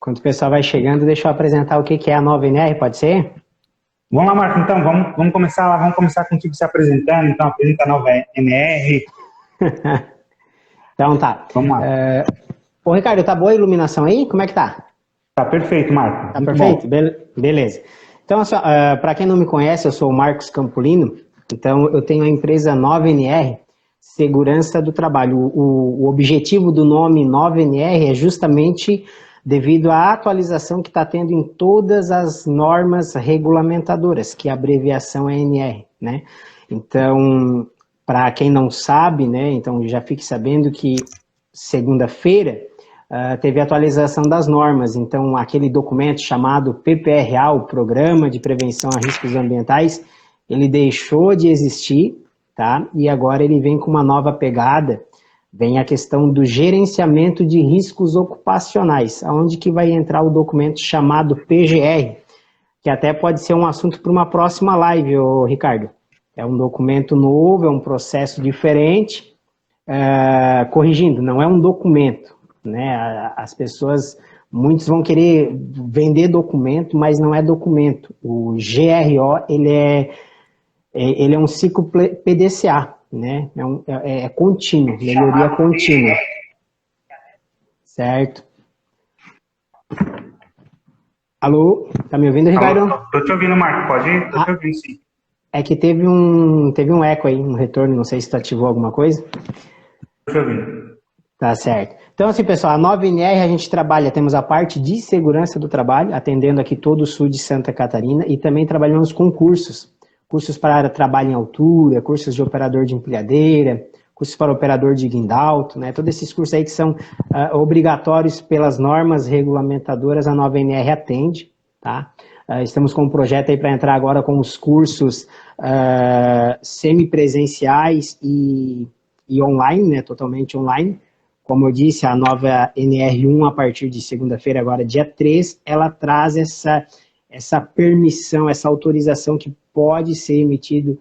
Enquanto o pessoal vai chegando, deixa eu apresentar o que é a nova NR, pode ser? Vamos lá, Marco, então, vamos começar lá, vamos começar contigo se apresentando, então apresenta a nova NR. Então tá. Vamos lá. Ô Ricardo, tá boa a iluminação aí? Como é que tá? Tá perfeito, Marco, Tá muito perfeito? bom. Beleza. Então, para quem não me conhece, eu sou o Marcos Campolino, então eu tenho a empresa 9NR, Segurança do Trabalho. O objetivo do nome 9NR é justamente devido à atualização que está tendo em todas as normas regulamentadoras, que a abreviação é NR, né? Então, para quem não sabe, né, então já fique sabendo que segunda-feira teve atualização das normas, então aquele documento chamado PPRA, o Programa de Prevenção a Riscos Ambientais, ele deixou de existir, tá? E agora ele vem com uma nova pegada, vem a questão do gerenciamento de riscos ocupacionais, onde que vai entrar o documento chamado PGR, que até pode ser um assunto para uma próxima live, ô Ricardo. É um documento novo, é um processo diferente, corrigindo, não é um documento, né? As pessoas, muitos vão querer vender documento, mas não é documento. O GRO, ele é um ciclo PDCA, né? É contínuo, melhoria contínua. Certo? Alô? Tá me ouvindo, Ricardo? Alô, tô te ouvindo, Marco, pode ir? Tô te ouvindo, sim. É que teve um eco aí, um retorno, não sei se tu ativou alguma coisa. Tô te ouvindo. Tá certo. Então, assim, pessoal, a 9NR a gente trabalha, temos a parte de segurança do trabalho, atendendo aqui todo o sul de Santa Catarina, e também trabalhamos com cursos. Cursos para trabalho em altura, cursos de operador de empilhadeira, cursos para operador de guindalto, né? Todos esses cursos aí que são obrigatórios pelas normas regulamentadoras, a 9NR atende, tá? Estamos com um projeto aí para entrar agora com os cursos semipresenciais e online, né? Totalmente online. Como eu disse, a nova NR1, a partir de segunda-feira, agora dia 3, ela traz essa permissão, essa autorização que pode ser emitido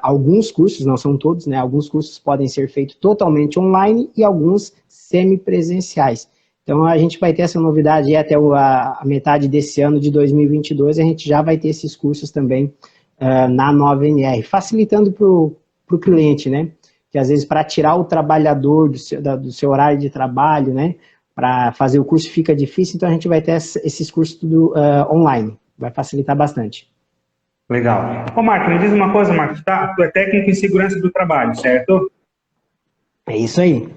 alguns cursos, não são todos, né? Alguns cursos podem ser feitos totalmente online e alguns semipresenciais. Então, a gente vai ter essa novidade até a metade desse ano de 2022, a gente já vai ter esses cursos também na nova NR, facilitando para o cliente, né? Que às vezes para tirar o trabalhador do seu horário de trabalho, né, para fazer o curso fica difícil, então a gente vai ter esses cursos tudo online, vai facilitar bastante. Legal. Ô, Marco, me diz uma coisa, Marco, tu é técnico em segurança do trabalho, certo? É isso aí.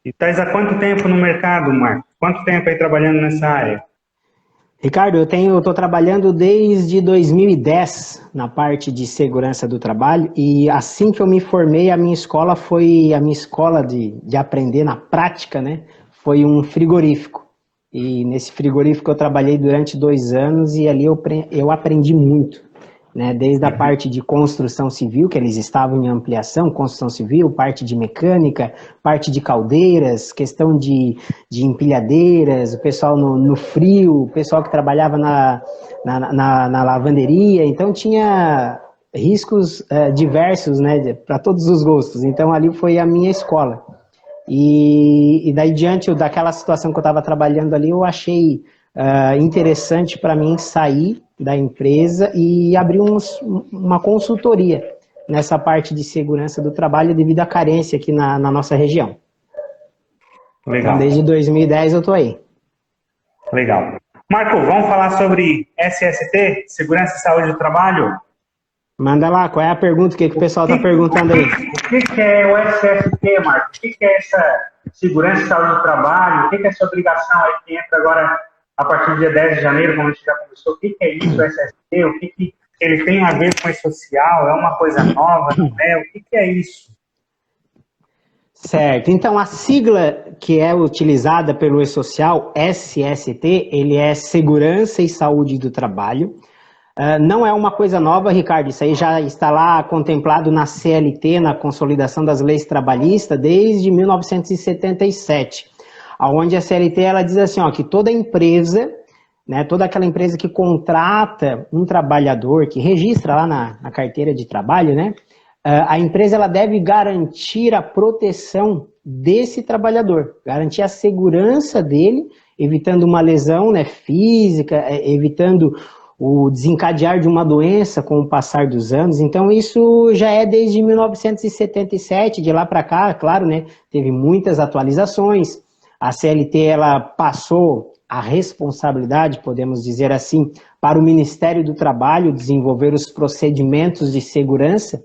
E estás há quanto tempo no mercado, Marco? Quanto tempo aí trabalhando nessa área? Ricardo, eu estou trabalhando desde 2010 na parte de segurança do trabalho e assim que eu me formei, a minha escola foi a minha escola de aprender na prática, né? Foi um frigorífico. E nesse frigorífico eu trabalhei durante 2 anos e ali eu aprendi muito, né? Desde a parte de construção civil, que eles estavam em ampliação, construção civil, parte de mecânica, parte de caldeiras, questão de empilhadeiras, o pessoal no frio, o pessoal que trabalhava na lavanderia, então tinha riscos diversos, né, para todos os gostos. Então ali foi a minha escola. E daí diante daquela situação que eu estava trabalhando ali, eu achei interessante para mim sair da empresa e abrir uma consultoria nessa parte de segurança do trabalho devido à carência aqui na nossa região. Legal. Então, desde 2010 eu estou aí. Legal. Marco, vamos falar sobre SST, Segurança e Saúde do Trabalho? Manda lá, qual é a pergunta? O que o pessoal está perguntando aí? O que é o SST, Marco? O que é essa Segurança e Saúde do Trabalho? O que é essa obrigação aí que entra agora a partir do dia 10 de janeiro, como a gente já conversou? O que é isso, o SST? O que ele tem a ver com o social? É uma coisa nova, não é? O que é isso? Certo, então a sigla que é utilizada pelo E-Social, SST, ele é Segurança e Saúde do Trabalho. Não é uma coisa nova, Ricardo, isso aí já está lá contemplado na CLT, na Consolidação das Leis Trabalhistas, desde 1977, onde a CLT ela diz assim, ó, que toda empresa, né, toda aquela empresa que contrata um trabalhador, que registra lá na carteira de trabalho, né, a empresa ela deve garantir a proteção desse trabalhador, garantir a segurança dele evitando uma lesão, né, física, evitando o desencadear de uma doença com o passar dos anos. Então isso já é desde 1977, de lá para cá, claro, né, teve muitas atualizações. A CLT ela passou a responsabilidade, podemos dizer assim, para o Ministério do Trabalho desenvolver os procedimentos de segurança,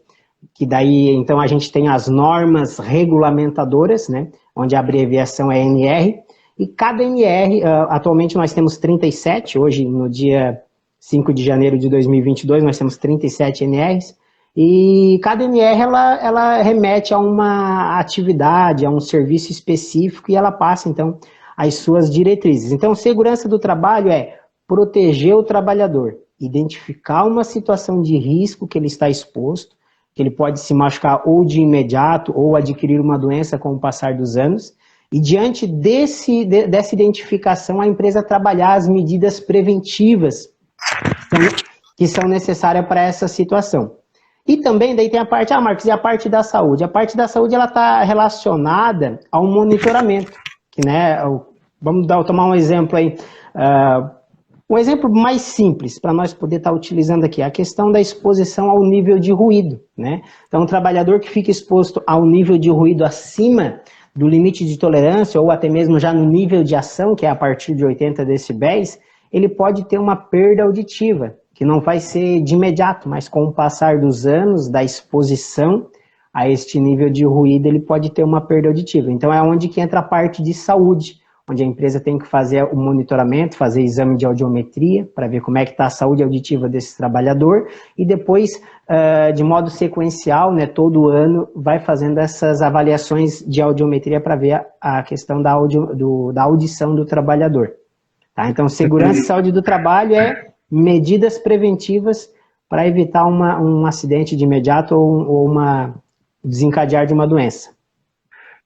que daí então a gente tem as normas regulamentadoras, né, onde a abreviação é NR, e cada NR, atualmente nós temos 37, hoje no dia 5 de janeiro de 2022, nós temos 37 NRs, e cada NR ela remete a uma atividade, a um serviço específico, e ela passa, então, as suas diretrizes. Então, segurança do trabalho é proteger o trabalhador, identificar uma situação de risco que ele está exposto, que ele pode se machucar ou de imediato, ou adquirir uma doença com o passar dos anos, e diante dessa identificação, a empresa trabalhar as medidas preventivas que são necessárias para essa situação. E também daí tem a parte, Marcos, e a parte da saúde? A parte da saúde ela está relacionada ao monitoramento, que, né, vamos tomar um exemplo aí, um exemplo mais simples para nós poder estar utilizando aqui, a questão da exposição ao nível de ruído, né? Então, um trabalhador que fica exposto ao nível de ruído acima do limite de tolerância ou até mesmo já no nível de ação, que é a partir de 80 decibéis, ele pode ter uma perda auditiva, que não vai ser de imediato, mas com o passar dos anos, da exposição a este nível de ruído, ele pode ter uma perda auditiva. Então é onde que entra a parte de saúde, onde a empresa tem que fazer o monitoramento, fazer exame de audiometria, para ver como é que está a saúde auditiva desse trabalhador, e depois, de modo sequencial, né, todo ano, vai fazendo essas avaliações de audiometria para ver a questão da audição do trabalhador. Tá? Então, segurança e saúde do trabalho é medidas preventivas para evitar um acidente de imediato ou desencadear de uma doença.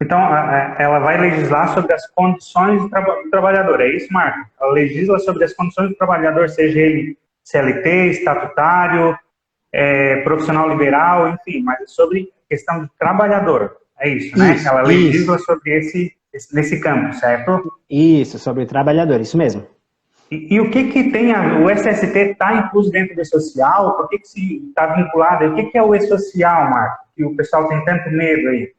Então, ela vai legislar sobre as condições do trabalhador, é isso, Marco? Ela legisla sobre as condições do trabalhador, seja ele CLT, estatutário, profissional liberal, enfim, mas é sobre questão do trabalhador, é isso, né? Ela legisla sobre nesse campo, certo? Isso, sobre o trabalhador, isso mesmo. E o que tem, o SST está incluso dentro do E-Social? Por que se está vinculado? O que é o E-Social, Marco? Que o pessoal tem tanto medo aí.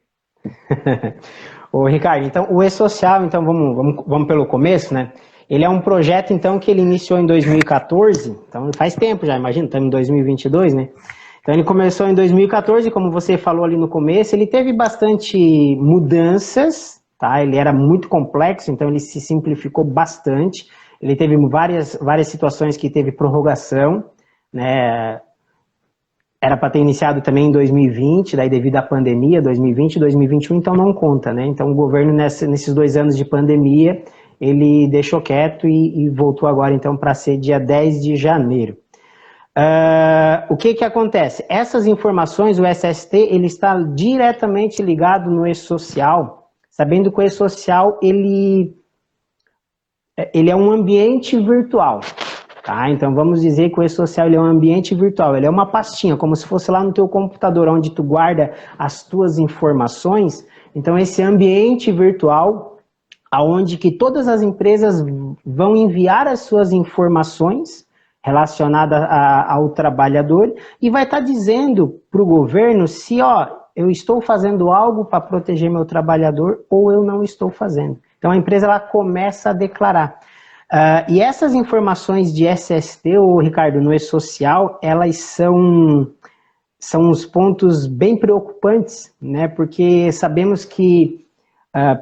Ô, Ricardo, então o E-Social, então vamos pelo começo, né? Ele é um projeto, então, que ele iniciou em 2014, então faz tempo já, imagina, estamos em 2022, né? Então ele começou em 2014, como você falou ali no começo, ele teve bastante mudanças, tá? Ele era muito complexo, então ele se simplificou bastante. Ele teve várias situações que teve prorrogação, né? Era para ter iniciado também em 2020, daí devido à pandemia, 2020 e 2021, então não conta, né? Então o governo, nesses 2 anos de pandemia, ele deixou quieto e voltou agora, então, para ser dia 10 de janeiro. O que acontece? Essas informações, o SST, ele está diretamente ligado no E-Social, sabendo que o E-Social, ele é um ambiente virtual. Tá? Então vamos dizer que o E-Social ele é um ambiente virtual, ele é uma pastinha, como se fosse lá no teu computador, onde tu guarda as tuas informações. Então esse ambiente virtual, aonde que todas as empresas vão enviar as suas informações relacionadas ao trabalhador e vai estar dizendo para o governo se eu estou fazendo algo para proteger meu trabalhador ou eu não estou fazendo. Então a empresa ela começa a declarar. E essas informações de SST, Ricardo, no E-Social, elas são uns pontos bem preocupantes, né? Porque sabemos que,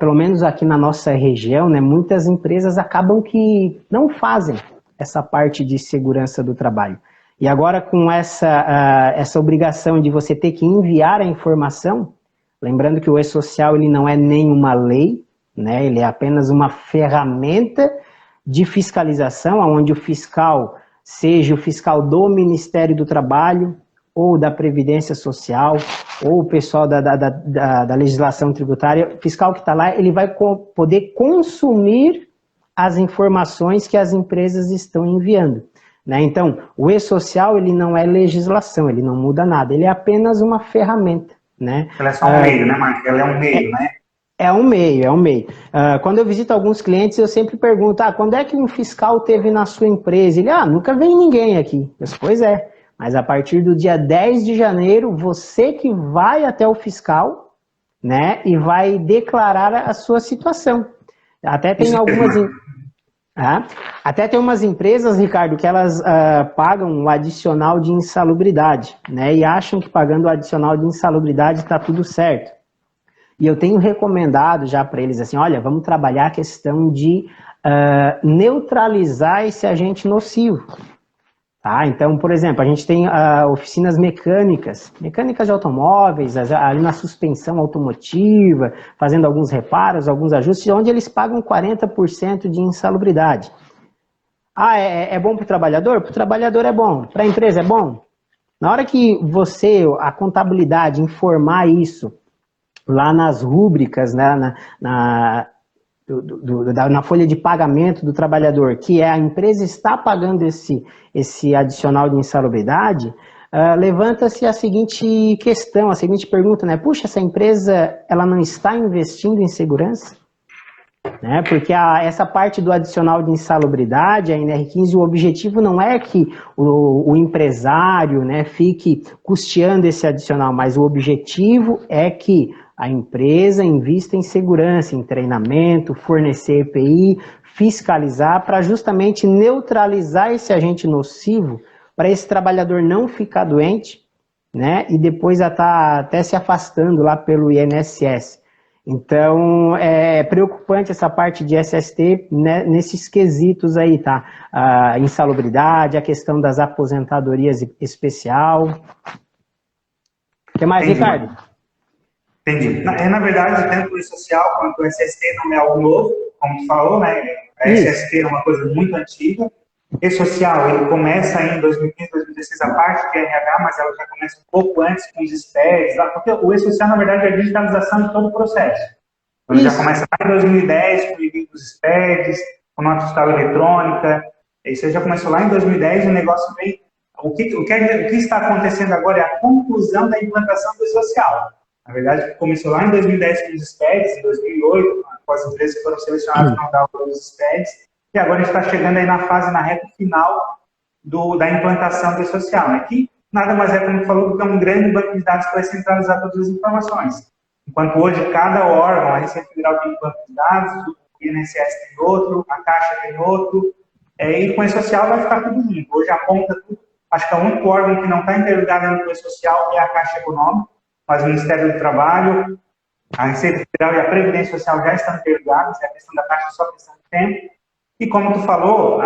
pelo menos aqui na nossa região, né, muitas empresas acabam que não fazem essa parte de segurança do trabalho. E agora com essa obrigação de você ter que enviar a informação, lembrando que o E-Social ele não é nenhuma lei, né? Ele é apenas uma ferramenta de fiscalização, onde o fiscal, seja o fiscal do Ministério do Trabalho, ou da Previdência Social, ou o pessoal da legislação tributária, o fiscal que está lá, ele vai poder consumir as informações que as empresas estão enviando. Né? Então, o E-Social, ele não é legislação, ele não muda nada, ele é apenas uma ferramenta. Né? Ele é só um meio, né, Marcos? Ele é um meio, né? É um meio, é um meio. Quando eu visito alguns clientes, eu sempre pergunto, quando é que um fiscal teve na sua empresa? Ele, nunca veio ninguém aqui. Pois é, mas a partir do dia 10 de janeiro, você que vai até o fiscal, né, e vai declarar a sua situação. Até tem até tem umas empresas, Ricardo, que elas pagam um adicional de insalubridade, né, e acham que pagando o adicional de insalubridade está tudo certo. E eu tenho recomendado já para eles assim, olha, vamos trabalhar a questão de neutralizar esse agente nocivo. Tá? Então, por exemplo, a gente tem oficinas mecânicas de automóveis, ali na suspensão automotiva, fazendo alguns reparos, alguns ajustes, onde eles pagam 40% de insalubridade. É bom para o trabalhador? Para o trabalhador é bom. Para a empresa é bom? Na hora que a contabilidade, informar isso lá nas rúbricas, né, na folha de pagamento do trabalhador, que a empresa está pagando esse adicional de insalubridade, levanta-se a seguinte questão, a seguinte pergunta, né? Puxa, essa empresa ela não está investindo em segurança? Né? Porque essa parte do adicional de insalubridade, a NR15, o objetivo não é que o empresário, né, fique custeando esse adicional, mas o objetivo é que a empresa invista em segurança, em treinamento, fornecer EPI, fiscalizar, para justamente neutralizar esse agente nocivo, para esse trabalhador não ficar doente, né, e depois até se afastando lá pelo INSS. Então, é preocupante essa parte de SST, né, nesses quesitos aí, tá? A insalubridade, a questão das aposentadorias especial. O que mais, Entendi. Ricardo? Entendi. Na verdade, tanto o social quanto o SST não é algo novo, como tu falou, né? A SST é uma coisa muito antiga. O social, ele começa aí em 2015, 2016, a parte de RH, mas ela já começa um pouco antes com os SPEDs, porque o E-Social, na verdade, é a digitalização de todo o processo. Então, ele já começa lá em 2010, com o envio dos SPEDs, com nota fiscal eletrônica, isso já começou lá em 2010, o negócio vem... O que está acontecendo agora é a conclusão da implantação do E-Social. Na verdade, começou lá em 2010 com os SPEDs, em 2008, com as empresas que foram selecionadas para dar os SPEDs, e agora a gente está chegando aí na reta final da implantação do E-Social, né? Que nada mais é, como falou, do que um grande banco de dados que vai centralizar todas as informações. Enquanto hoje cada órgão, a Receita Federal tem um banco de dados, o INSS tem outro, a Caixa tem outro, e com o E-Social vai ficar tudo limpo. Hoje aponta tudo. Acho que o único órgão que não está interligado no E-Social é a Caixa Econômica, mas o Ministério do Trabalho, a Receita Federal e a Previdência Social já estão interligados, é a questão da Caixa só questão de tempo. E como tu falou,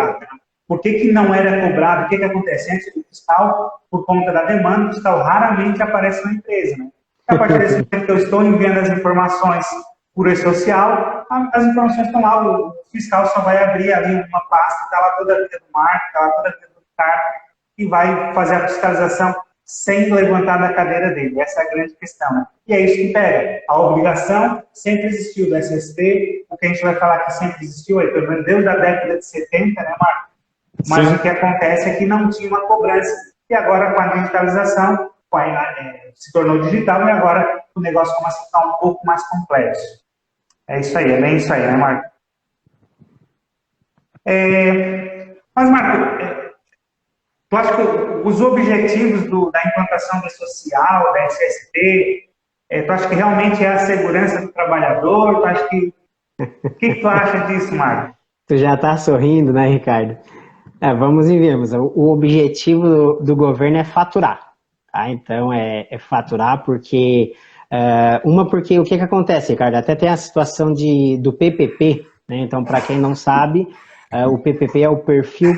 por que não era cobrado? O que acontece? Antes do fiscal, por conta da demanda, o fiscal raramente aparece na empresa, né? A partir desse momento que eu estou enviando as informações por E-Social, as informações estão lá, o fiscal só vai abrir ali uma pasta, está lá toda a vida do marco, está lá toda a vida do Ricardo, e vai fazer a fiscalização sem levantar da cadeira dele. Essa é a grande questão, né? E é isso que pega. A obrigação sempre existiu do SST, o que a gente vai falar que sempre existiu, pelo menos desde a década de 70, né, Marco? Mas sim, o que acontece é que não tinha uma cobrança. E agora, com a digitalização, se tornou digital e agora o negócio começa a ficar um pouco mais complexo. É isso aí, é bem isso aí, né, Marco? Mas, Marco, tu acha que os objetivos da implantação do social, da SST, tu acha que realmente é a segurança do trabalhador? Tu acha que... O que tu acha disso, Marco? Tu já está sorrindo, né, Ricardo? Vamos e vemos. O objetivo do governo é faturar. Tá? Então, é faturar porque... porque o que acontece, Ricardo? Até tem a situação do PPP, né? Então, para quem não sabe, o PPP é o Perfil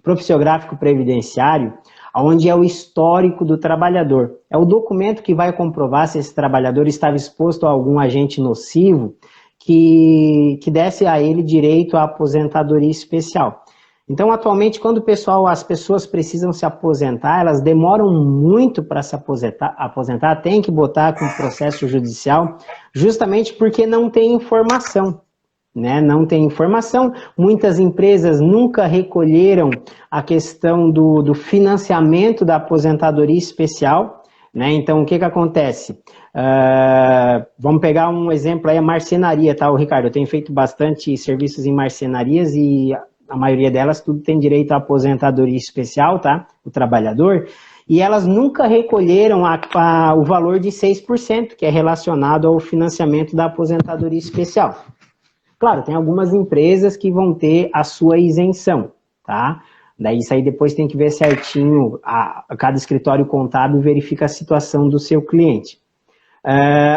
Profissiográfico Previdenciário, onde é o histórico do trabalhador. É o documento que vai comprovar se esse trabalhador estava exposto a algum agente nocivo que desse a ele direito à aposentadoria especial. Então, atualmente, quando as pessoas precisam se aposentar, elas demoram muito para se aposentar, tem que botar com processo judicial, justamente porque não tem informação. Né? Não tem informação, muitas empresas nunca recolheram a questão do financiamento da aposentadoria especial, né? Então o que acontece? Vamos pegar um exemplo aí, a marcenaria, tá, Ricardo? Eu tenho feito bastante serviços em marcenarias e a maioria delas tudo tem direito à aposentadoria especial, tá? O trabalhador. E elas nunca recolheram o valor de 6%, que é relacionado ao financiamento da aposentadoria especial. Claro, tem algumas empresas que vão ter a sua isenção, tá? Daí isso aí depois tem que ver certinho, cada escritório contábil verifica a situação do seu cliente.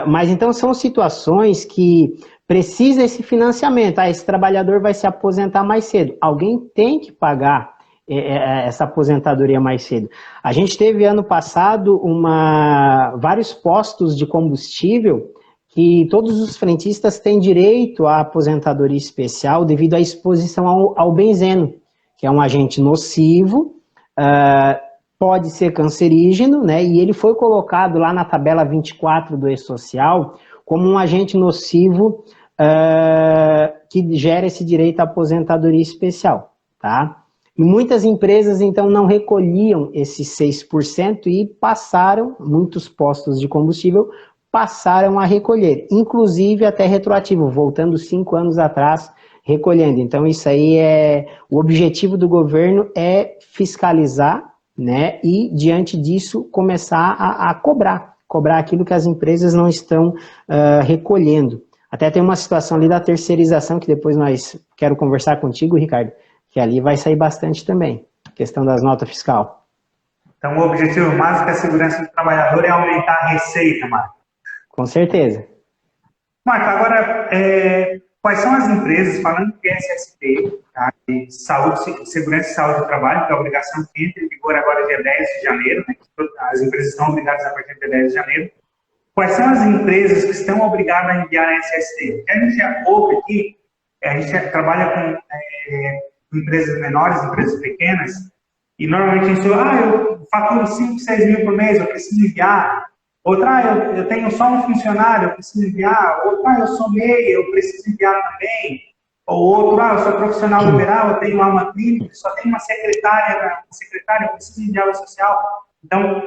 Mas então são situações que precisa esse financiamento. Esse trabalhador vai se aposentar mais cedo. Alguém tem que pagar essa aposentadoria mais cedo. A gente teve ano passado vários postos de combustível que todos os frentistas têm direito à aposentadoria especial devido à exposição ao benzeno, que é um agente nocivo, pode ser cancerígeno, né? E ele foi colocado lá na tabela 24 do E-Social como um agente nocivo que gera esse direito à aposentadoria especial, tá? E muitas empresas, então, não recolhiam esses 6% e muitos postos de combustível passaram a recolher, inclusive até retroativo, voltando 5 anos atrás, recolhendo. Então, isso aí o objetivo do governo é fiscalizar, né, e, diante disso, começar a cobrar aquilo que as empresas não estão recolhendo. Até tem uma situação ali da terceirização, que depois quero conversar contigo, Ricardo, que ali vai sair bastante também, questão das notas fiscal. Então, o objetivo máximo da segurança do trabalhador é aumentar a receita, Marco. Com certeza. Marco, agora, quais são as empresas, falando de SST, tá, de segurança e saúde do trabalho, que é a obrigação que entra em vigor agora dia 10 de janeiro, né, as empresas estão obrigadas a partir do dia 10 de janeiro. Quais são as empresas que estão obrigadas a enviar a SST? Porque a gente já ouve aqui, a gente trabalha com empresas menores, empresas pequenas, e normalmente a gente fala, eu faturo 5, 6 mil por mês, eu preciso enviar. Outra, eu tenho só um funcionário, eu preciso enviar. Outra, eu sou MEI, eu preciso enviar também. Ou outro, eu sou profissional liberal, eu tenho lá uma clínica, só tenho uma secretária, eu preciso enviar o social. Então,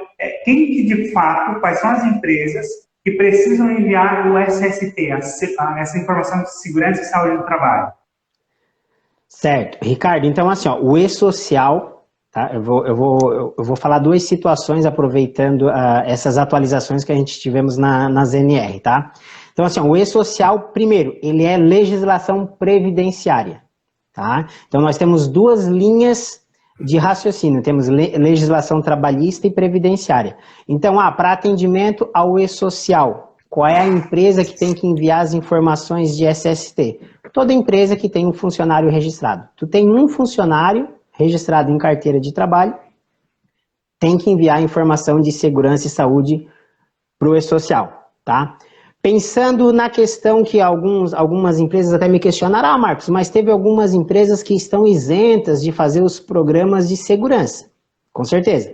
quem que de fato, quais são as empresas que precisam enviar o SST, essa informação de segurança e saúde do trabalho? Certo. Ricardo, então assim, o E-Social... Tá? Eu vou falar duas situações aproveitando essas atualizações que a gente tivemos nas NR, tá? Então, assim, o E-Social, primeiro, ele é legislação previdenciária, tá? Então, nós temos duas linhas de raciocínio, temos legislação trabalhista e previdenciária. Então, para atendimento ao E-Social, qual é a empresa que tem que enviar as informações de SST? Toda empresa que tem um funcionário registrado. Tu tem um funcionário registrado em carteira de trabalho, tem que enviar informação de segurança e saúde para o E-Social, tá? Pensando na questão que algumas empresas até me questionaram, Marcos, mas teve algumas empresas que estão isentas de fazer os programas de segurança. Com certeza.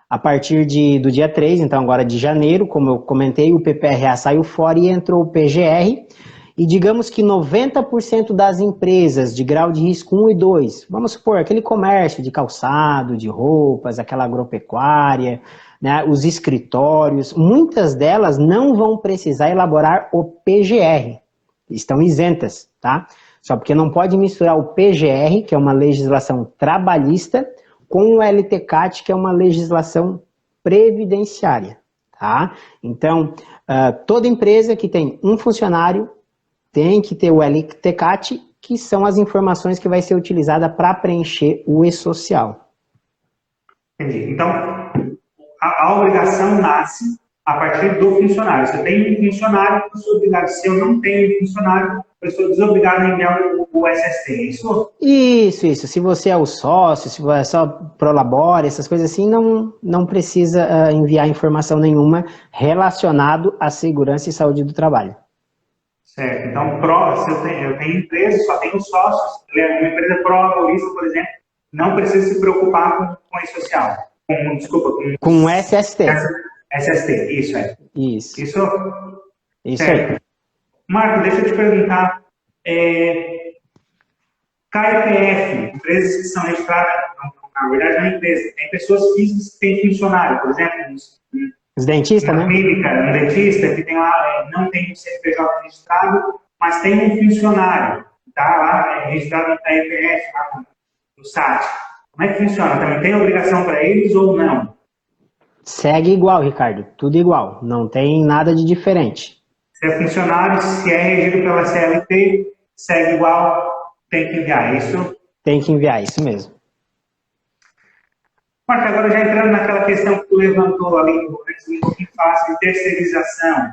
A partir do dia 3, então agora de janeiro, como eu comentei, o PPRA saiu fora e entrou o PGR, e digamos que 90% das empresas de grau de risco 1 e 2, vamos supor, aquele comércio de calçado, de roupas, aquela agropecuária, né, os escritórios, muitas delas não vão precisar elaborar o PGR, estão isentas, tá? Só porque não pode misturar o PGR, que é uma legislação trabalhista, com o LTCAT, que é uma legislação previdenciária, tá? Então, toda empresa que tem um funcionário tem que ter o LTCAT, que são as informações que vai ser utilizada para preencher o E-Social. Entendi. Então, a obrigação nasce a partir do funcionário. Se eu tenho um funcionário, eu sou obrigado. Se eu não tenho um funcionário, eu sou desobrigado a enviar o SST, é isso? Isso. Se você é o sócio, se você é só prolabore, essas coisas assim, não precisa enviar informação nenhuma relacionado à segurança e saúde do trabalho. Certo. Então, se eu tenho empresa, só tenho sócios, uma empresa pró-laborista, por exemplo, não precisa se preocupar com a E-Social. Com o SST. SST, isso é. Isso. Isso certo. Aí. Marco, deixa eu te perguntar. KFF, empresas que são registradas, na verdade não é empresa, tem pessoas físicas que têm funcionário, por exemplo, Os dentistas, uma né? clínica, um dentista que tem lá, não tem um CNPJ registrado, mas tem um funcionário, está lá registrado na EPF, lá no SAT. Como é que funciona? Também tem obrigação para eles ou não? Segue igual, Ricardo, tudo igual, não tem nada de diferente. Se é funcionário, se é regido pela CLT, segue igual, tem que enviar isso. Tem que enviar, isso mesmo. Marco, agora já entrando naquela questão que tu levantou ali, um pouquinho fácil, terceirização.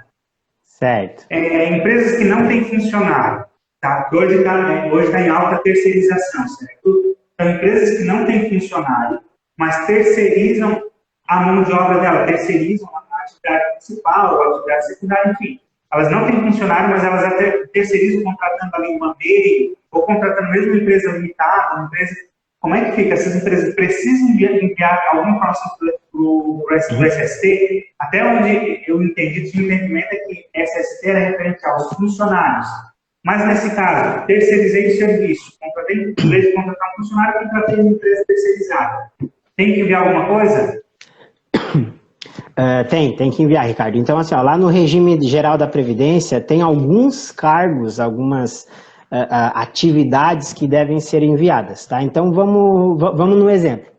Certo. Empresas que não têm funcionário, tá? Hoje está em alta terceirização, certo? Então, empresas que não têm funcionário, mas terceirizam a mão de obra dela, terceirizam a atividade principal, a atividade secundária, enfim. Elas não têm funcionário, mas elas até terceirizam contratando ali uma MEI, ou contratando mesmo uma empresa limitada, uma empresa. Como é que fica? Essas empresas precisam enviar alguma informação para o SST? Até onde eu entendi, o entendimento é que SST era referente aos funcionários. Mas, nesse caso, terceirizei o serviço. Contratei, em vez de contratar um funcionário, contratei uma empresa terceirizada. Tem que enviar alguma coisa? Tem que enviar, Ricardo. Então, assim, ó, lá no regime geral da Previdência, tem alguns cargos, algumas atividades que devem ser enviadas, tá? Então, vamos no exemplo.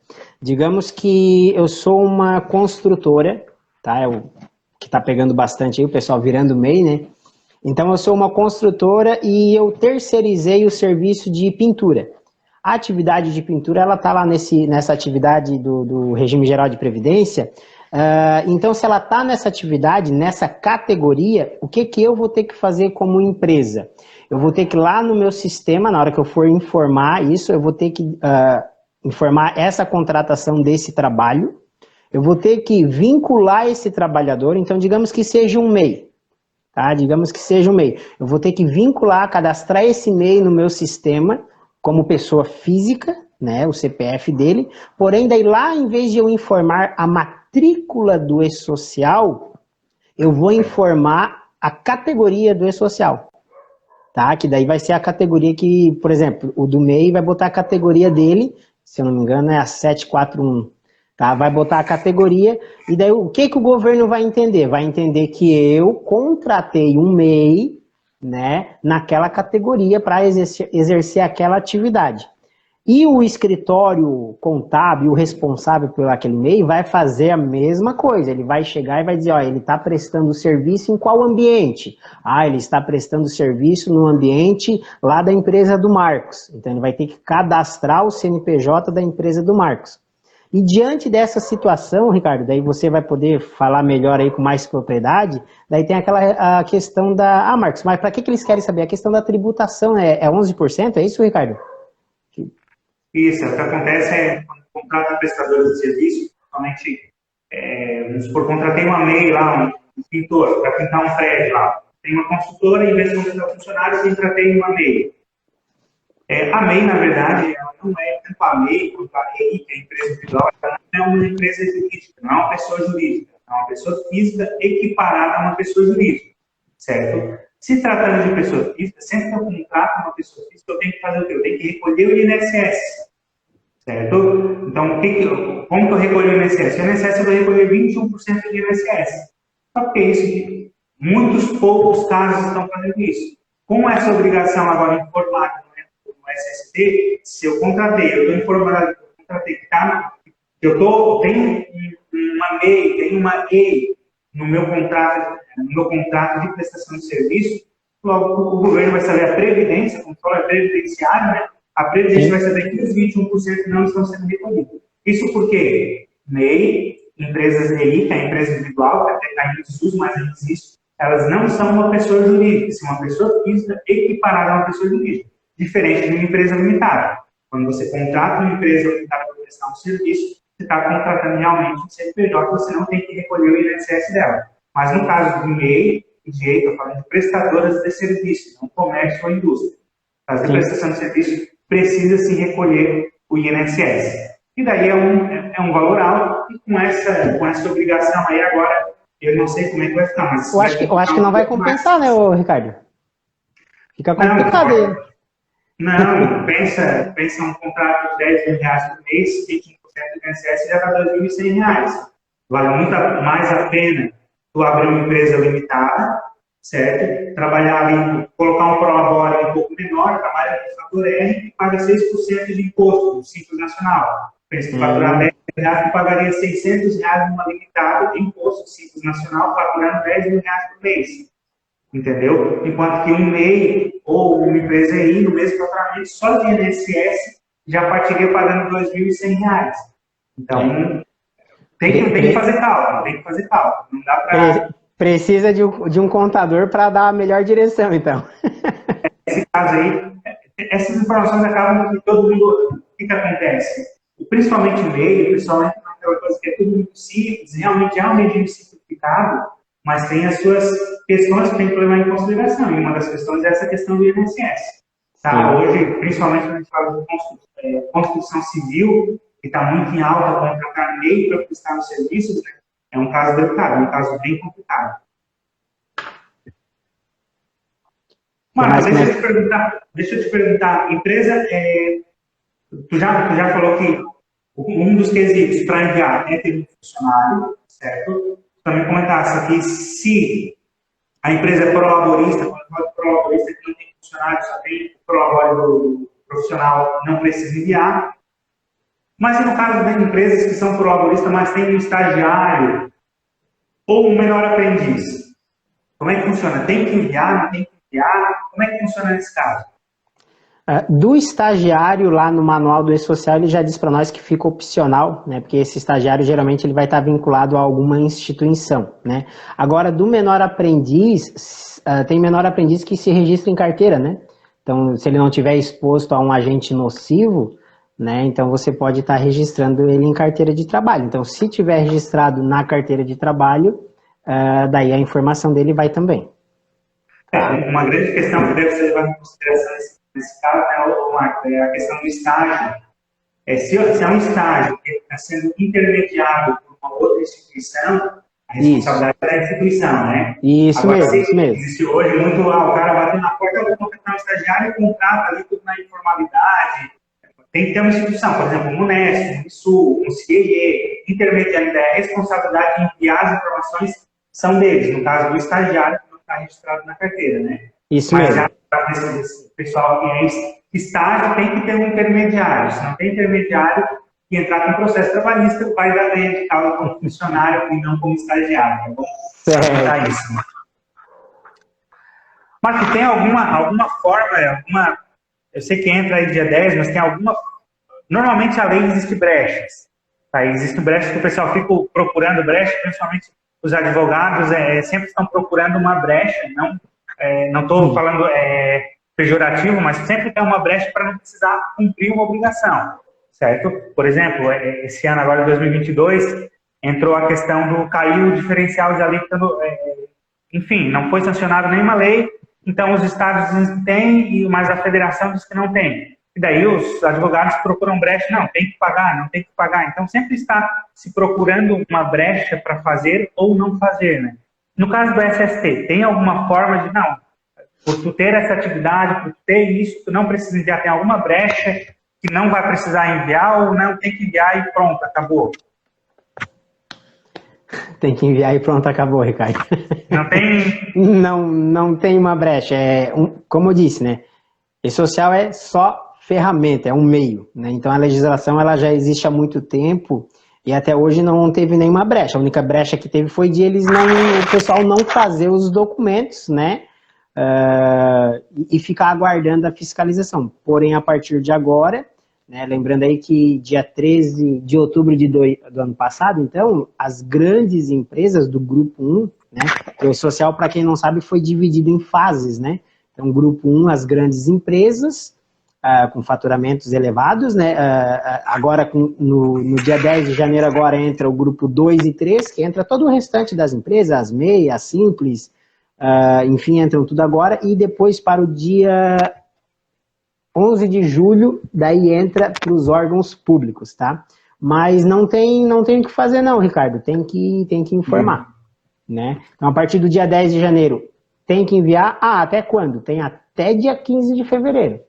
Digamos que eu sou uma construtora, tá? Que está pegando bastante aí, o pessoal virando MEI, né? Então, eu sou uma construtora e eu terceirizei o serviço de pintura. A atividade de pintura, ela está lá nessa atividade do regime geral de Previdência. Então, se ela está nessa atividade, nessa categoria, o que eu vou ter que fazer como empresa? Eu vou ter que ir lá no meu sistema, na hora que eu for informar isso, eu vou ter que informar essa contratação desse trabalho, eu vou ter que vincular esse trabalhador, então digamos que seja um MEI, tá? Digamos que seja um MEI. Eu vou ter que vincular, cadastrar esse MEI no meu sistema como pessoa física, né, o CPF dele, porém daí lá, em vez de eu informar a matrícula do E-Social, eu vou informar a categoria do E-Social. Tá? Que daí vai ser a categoria que, por exemplo, o do MEI vai botar a categoria dele, se eu não me engano é a 741, tá? Vai botar a categoria, e daí o que o governo vai entender? Vai entender que eu contratei um MEI, né, naquela categoria para exercer aquela atividade. E o escritório contábil, o responsável por aquele MEI, vai fazer a mesma coisa. Ele vai chegar e vai dizer, ó, ele está prestando serviço em qual ambiente? Ah, ele está prestando serviço no ambiente lá da empresa do Marcos. Então, ele vai ter que cadastrar o CNPJ da empresa do Marcos. E diante dessa situação, Ricardo, daí você vai poder falar melhor aí com mais propriedade, daí tem a questão da... Ah, Marcos, mas para que eles querem saber? A questão da tributação é 11%? É isso, Ricardo? Isso, o que acontece é quando contrata prestadores de serviço, principalmente, vamos supor, contratei uma MEI lá, um pintor, para pintar um prédio lá. Tem uma consultora, em vez de contratar funcionários, eu contratei uma MEI. A MEI, na verdade, ela não é tanto a MEI quanto a EI, que é a empresa individual, ela não é uma empresa jurídica, não é uma pessoa jurídica, é uma pessoa física equiparada a uma pessoa jurídica, certo? Se tratando de pessoa física, sempre que eu contrato uma pessoa física, eu tenho que fazer o quê? Eu tenho que recolher o INSS, certo? Então, como que eu recolho o INSS? O INSS eu vou recolher 21% do INSS. Só que isso, muitos poucos casos estão fazendo isso. Com essa obrigação agora informada no SST, se eu contratei, eu estou informando, eu contratei, tá? Tenho uma MEI, tenho uma EI no meu contrato de prestação de serviço, logo o governo vai saber a previdência, controle previdenciário, né? A previdência vai saber que os 21% não estão sendo recolhidos. Isso porque MEI, empresas EI, que é a empresa individual, que até está em desuso, mas ainda existe, elas não são uma pessoa jurídica, são uma pessoa física equiparada a uma pessoa jurídica, diferente de uma empresa limitada. Quando você contrata uma empresa limitada para prestar um serviço, você está contratando realmente um CNPJ, você não tem que recolher o INSS dela. Mas no caso do MEI, estou falando de prestadoras de serviço, não comércio ou indústria. Fazer prestação de serviço precisa se recolher o INSS. E daí é um valor alto, e com essa obrigação aí agora, eu não sei como é que vai ficar, mas... Eu acho que não vai compensar, né, Ricardo? Fica complicado aí. Não, pensa um contrato de R$10 mil por mês, 21% do INSS já dá R$2.100. vale muito mais a pena tu abrir uma empresa limitada, certo? Trabalhar ali, colocar um prolabore um pouco menor, trabalha com fator R e paga 6% de imposto no Simples Nacional. Pensa que faturar R$10.000, tu pagaria R$600 numa limitada de imposto Simples Nacional, faturando R$10.000 por mês. Entendeu? Enquanto que um MEI ou uma empresa EI, no mesmo faturamento, só de INSS, já partiria pagando R$2.100. Então, tem que fazer cálculo, tem que fazer cálculo. Não dá para... Precisa de um contador para dar a melhor direção, então. Nesse caso aí, essas informações acabam que todo mundo... O que acontece? Principalmente o MEI, principalmente aquela coisa que é tudo muito simples, realmente é um regime simplificado, mas tem as suas questões que tem que levar em consideração. E uma das questões é essa questão do INSS. Tá? Hoje, principalmente quando a gente fala de construção civil, que está muito em alta para entrar MEI para prestar os serviços, né? É um caso delicado, é um caso bem complicado. Mas deixa eu te perguntar, empresa, tu já falou que um dos quesitos para enviar é ter um funcionário, certo? Também comentasse aqui, se a empresa é prolaborista, quando fala de prolaborista que não tem funcionário, só tem prolabore do profissional, não precisa enviar. Mas no caso de empresas que são prolaboristas, mas tem um estagiário ou um menor aprendiz, como é que funciona? Tem que enviar, não tem que enviar? Como é que funciona nesse caso? Do estagiário, lá no manual do E-Social, ele já diz para nós que fica opcional, né? Porque esse estagiário, geralmente, ele vai estar vinculado a alguma instituição, né? Agora, do menor aprendiz, tem menor aprendiz que se registra em carteira, né? Então, se ele não tiver exposto a um agente nocivo, né? Então, você pode estar registrando ele em carteira de trabalho. Então, se tiver registrado na carteira de trabalho, daí a informação dele vai também. Uma grande questão que deve ser levada em consideração nesse caso, né, Marco, é a questão do estágio. Se é um estágio que está sendo intermediado por uma outra instituição, a responsabilidade é da instituição, né? Isso Agora, mesmo, isso mesmo. Existe hoje muito, o cara bateu na porta, vai contratar um estagiário e contrata ali tudo na informalidade. Tem que ter uma instituição, por exemplo, um Unesco, um ISU, um CIE, intermediário, a responsabilidade de enviar as informações são deles, no caso do estagiário que não está registrado na carteira, né? Isso Mas mesmo. já esse pessoal que é estágio tem que ter um intermediário. Se não tem intermediário, e entrar com processo trabalhista, vai dar ganho de causa como funcionário e não como estagiário. Tá bom? Certo. Isso. Mas tem alguma forma, eu sei que entra aí dia 10, mas tem alguma... Normalmente a lei existe brechas. Tá? Existem brechas que o pessoal fica procurando brecha, principalmente os advogados sempre estão procurando uma brecha, não estou falando pejorativo, mas sempre tem uma brecha para não precisar cumprir uma obrigação, certo? Por exemplo, esse ano agora, 2022, entrou a questão caiu o diferencial de alíquota, enfim, não foi sancionada nenhuma lei, então os estados têm, mas a federação diz que não tem. E daí os advogados procuram brecha, não, tem que pagar, não tem que pagar. Então sempre está se procurando uma brecha para fazer ou não fazer, né? No caso do SST, tem alguma forma de, não, por tu ter essa atividade, por tu ter isso, tu não precisa enviar, tem alguma brecha que não vai precisar enviar ou não tem que enviar e pronto, acabou? Tem que enviar e pronto, acabou, Ricardo. Não tem? Não tem uma brecha. Como eu disse, né? E-Social é só ferramenta, é um meio, né? Então a legislação ela já existe há muito tempo e até hoje não teve nenhuma brecha. A única brecha que teve foi de o pessoal não fazer os documentos, né? E ficar aguardando a fiscalização. Porém, a partir de agora, né, lembrando aí que dia 13 de outubro do ano passado, então, as grandes empresas do Grupo 1, né, o E-Social, para quem não sabe, foi dividido em fases, né? Então, Grupo 1, as grandes empresas, com faturamentos elevados, né? Agora, no dia 10 de janeiro, agora entra o Grupo 2 e 3, que entra todo o restante das empresas, as MEI, as Simples, enfim, entram tudo agora, e depois para o dia 11 de julho, daí entra para os órgãos públicos, tá? Mas não tem o que fazer não, Ricardo, tem que informar, né? Então, a partir do dia 10 de janeiro, tem que enviar, até quando? Tem até dia 15 de fevereiro,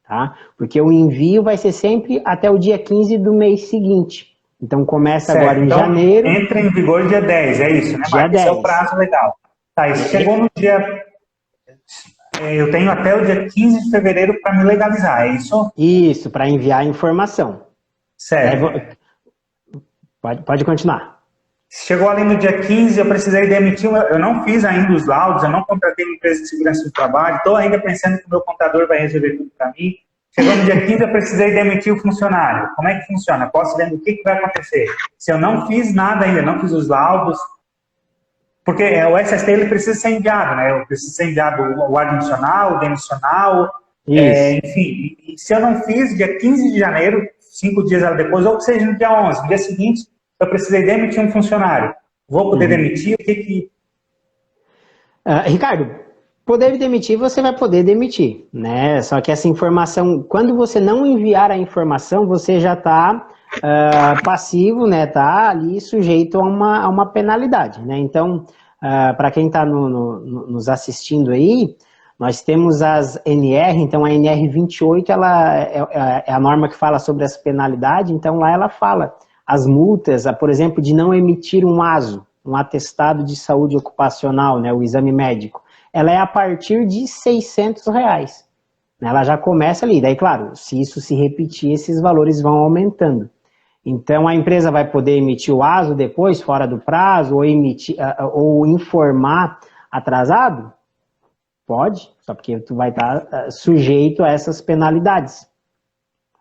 tá? Porque o envio vai ser sempre até o dia 15 do mês seguinte, Então começa Certo. agora em Então, janeiro. entra em vigor dia 10, é isso, né, Dia Marcos? Esse é o 10. prazo legal. Tá, e chegou no dia... Eu tenho até o dia 15 de fevereiro para me legalizar, é isso? Isso, para enviar a informação. Certo. Pode continuar. Chegou ali no dia 15, eu precisei demitir, eu não fiz ainda os laudos, eu não contratei uma empresa de segurança do trabalho, estou ainda pensando que o meu contador vai resolver tudo para mim. Chegou no dia 15, eu precisei demitir o funcionário. Como é que funciona? Posso ver o que vai acontecer? Se eu não fiz nada ainda, não fiz os laudos, porque o SST ele precisa ser enviado, né? Precisa ser enviado o admissional, o demissional, enfim. E se eu não fiz, dia 15 de janeiro, 5 dias depois, ou seja, no dia 11, no dia seguinte, eu precisei demitir um funcionário. Vou poder demitir? O que Ricardo, poder demitir, você vai poder demitir, né? Só que essa informação, quando você não enviar a informação, você já está passivo, né? Está ali sujeito a uma penalidade, né? Então, para quem está nos assistindo aí, nós temos as NR, então a NR 28, ela é a norma que fala sobre as penalidades, então lá ela fala as multas, por exemplo, de não emitir um ASO, um atestado de saúde ocupacional, né, o exame médico, ela é a partir de R$600. Ela já começa ali, daí claro, se isso se repetir, esses valores vão aumentando. Então a empresa vai poder emitir o ASO depois, fora do prazo, ou informar atrasado? Pode, só porque tu vai estar sujeito a essas penalidades.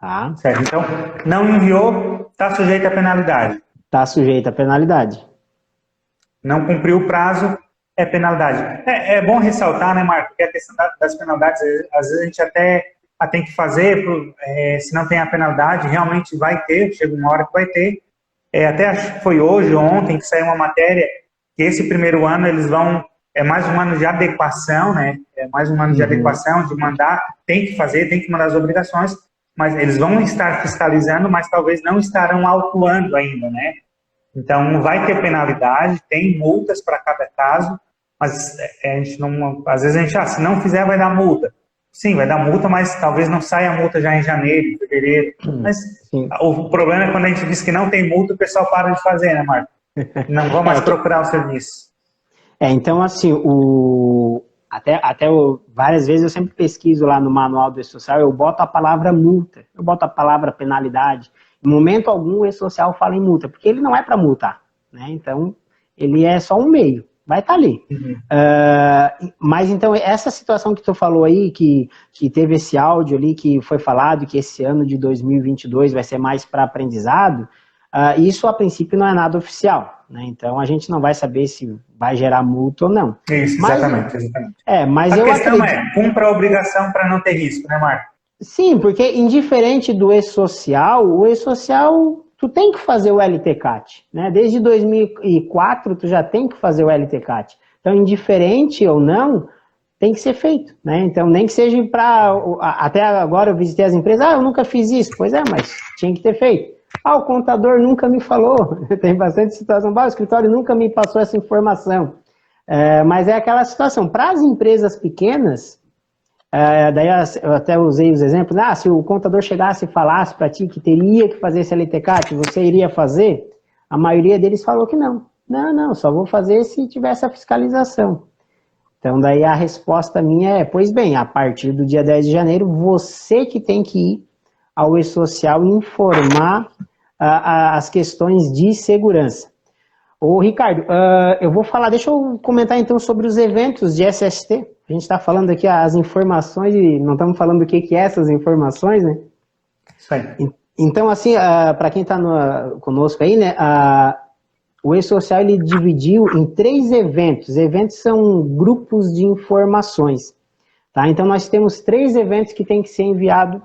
Tá? Certo, então, não enviou, está sujeito à penalidade. Está sujeito à penalidade. Não cumpriu o prazo, é penalidade. É bom ressaltar, né, Marco, que a questão das penalidades, às vezes a gente até tem que fazer, se não tem a penalidade, realmente vai ter, chega uma hora que vai ter. Até acho que foi hoje ou ontem que saiu uma matéria que esse primeiro ano eles vão, mais um ano de adequação, né? Mais um ano de adequação, de mandar, tem que fazer, tem que mandar as obrigações, mas eles vão estar fiscalizando, mas talvez não estarão autuando ainda, né? Então, vai ter penalidade, tem multas para cada caso, mas a gente não, às vezes a gente, se não fizer, vai dar multa. Sim, vai dar multa, mas talvez não saia a multa já em janeiro, fevereiro. Mas o problema é quando a gente diz que não tem multa, o pessoal para de fazer, né, Marco? Não vão mais procurar o serviço. Então, assim, várias vezes eu sempre pesquiso lá no manual do E-Social, eu boto a palavra multa, eu boto a palavra penalidade. Em momento algum o E-Social fala em multa, porque ele não é para multar, né? Então, ele é só um meio, vai estar ali. Mas então, essa situação que tu falou aí, que teve esse áudio ali, que foi falado que esse ano de 2022 vai ser mais para aprendizado, isso a princípio não é nada oficial, né? Então a gente não vai saber se vai gerar multa ou não. Isso, exatamente. Mas a questão cumpra a obrigação para não ter risco, né, Marco? Sim, porque indiferente do E-Social, o E-Social, tu tem que fazer o LTCAT, né? Desde 2004 tu já tem que fazer o LTCAT. Então, indiferente ou não, tem que ser feito, né? Então, nem que seja para... Até agora eu visitei as empresas, eu nunca fiz isso. Pois é, mas tinha que ter feito. O contador nunca me falou. Tem bastante situação. O escritório nunca me passou essa informação. Mas é aquela situação. Para as empresas pequenas, daí eu até usei os exemplos, se o contador chegasse e falasse para ti que teria que fazer esse LTCAT, você iria fazer? A maioria deles falou que não. Não, só vou fazer se tiver essa fiscalização. Então, daí a resposta minha é, pois bem, a partir do dia 10 de janeiro, você que tem que ir ao E-Social informar as questões de segurança. Ô, Ricardo, eu vou falar, deixa eu comentar então sobre os eventos de SST. A gente está falando aqui as informações e não estamos falando do que é essas informações, né? Isso aí. Então, assim, para quem está conosco aí, né, o E-Social ele dividiu em 3 eventos. Eventos são grupos de informações, tá? Então, nós temos 3 eventos que tem que ser enviado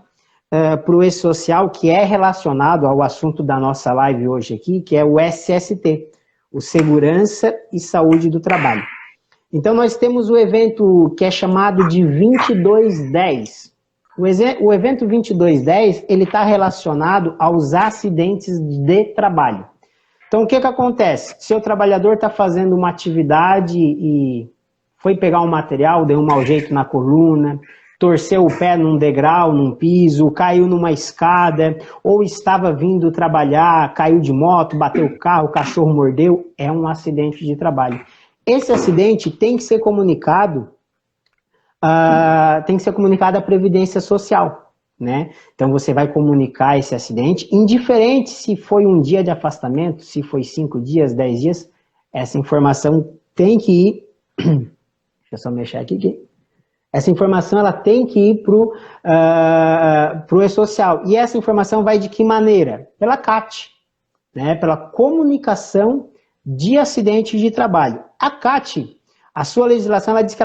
para o E-Social, que é relacionado ao assunto da nossa live hoje aqui, que é o SST, o Segurança e Saúde do Trabalho. Então, nós temos o evento que é chamado de 2210. O evento 2210, ele está relacionado aos acidentes de trabalho. Então, o que acontece? Se o trabalhador está fazendo uma atividade e foi pegar um material, deu um mau jeito na coluna, torceu o pé num degrau, num piso, caiu numa escada, ou estava vindo trabalhar, caiu de moto, bateu o carro, o cachorro mordeu, é um acidente de trabalho. Esse acidente tem que ser comunicado, à Previdência Social, né? Então você vai comunicar esse acidente, indiferente se foi um dia de afastamento, se foi 5 dias, 10 dias, essa informação tem que ir, deixa eu só mexer aqui, essa informação ela tem que ir para o E-Social. E essa informação vai de que maneira? Pela CAT, né? Pela comunicação de acidente de trabalho. A CAT, a sua legislação, ela diz que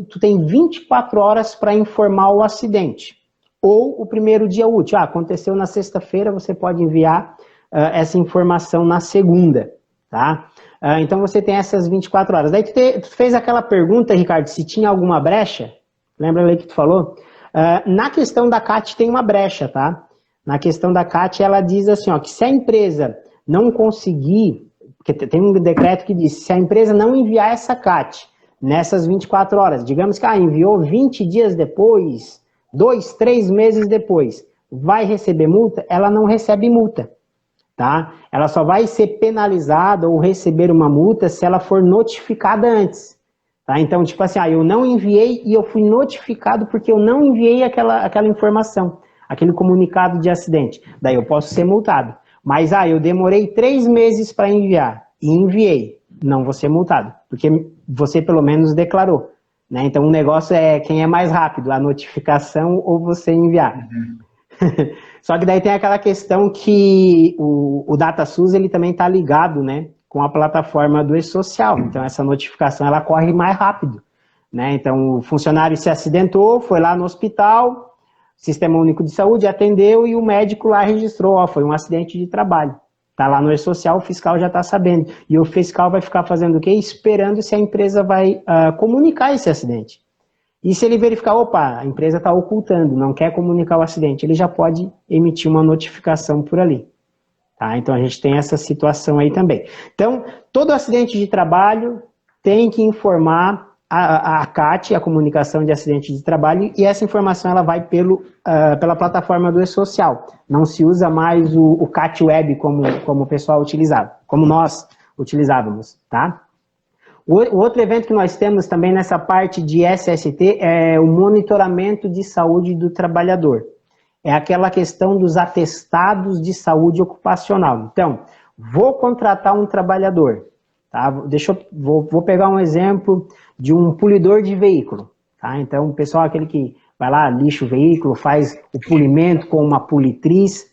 tu tem 24 horas para informar o acidente. Ou o primeiro dia útil. Aconteceu na sexta-feira, você pode enviar essa informação na segunda, tá? Então você tem essas 24 horas. Daí tu fez aquela pergunta, Ricardo, se tinha alguma brecha. Lembra ali que tu falou? Na questão da CAT tem uma brecha, tá? Na questão da CAT ela diz assim, ó, que se a empresa não conseguir, porque tem um decreto que diz, se a empresa não enviar essa CAT nessas 24 horas, digamos que enviou 20 dias depois, 2, 3 meses depois, vai receber multa? Ela não recebe multa, tá? Ela só vai ser penalizada ou receber uma multa se ela for notificada antes. Tá? Então, tipo assim, eu não enviei e eu fui notificado porque eu não enviei aquela informação, aquele comunicado de acidente. Daí eu posso ser multado. Mas, eu demorei 3 meses para enviar e enviei. Não vou ser multado, porque você pelo menos declarou. Né? Então, o negócio é quem é mais rápido, a notificação ou você enviar. Só que daí tem aquela questão que o DataSUS ele também está ligado, né, com a plataforma do E-Social. Então, essa notificação ela corre mais rápido. Né? Então, o funcionário se acidentou, foi lá no hospital, Sistema Único de Saúde atendeu e o médico lá registrou, foi um acidente de trabalho. Está lá no E-Social, o fiscal já está sabendo. E o fiscal vai ficar fazendo o quê? Esperando se a empresa vai comunicar esse acidente. E se ele verificar, a empresa está ocultando, não quer comunicar o acidente, ele já pode emitir uma notificação por ali. Tá? Então a gente tem essa situação aí também. Então, todo acidente de trabalho tem que informar a CAT, a comunicação de acidente de trabalho, e essa informação ela vai pela plataforma do E-Social. Não se usa mais o CAT Web como o pessoal utilizava, como nós utilizávamos, tá? O outro evento que nós temos também nessa parte de SST é o monitoramento de saúde do trabalhador. É aquela questão dos atestados de saúde ocupacional. Então, vou contratar um trabalhador. Tá? Vou pegar um exemplo de um polidor de veículo. Tá? Então, o pessoal, aquele que vai lá, lixa o veículo, faz o polimento com uma politriz.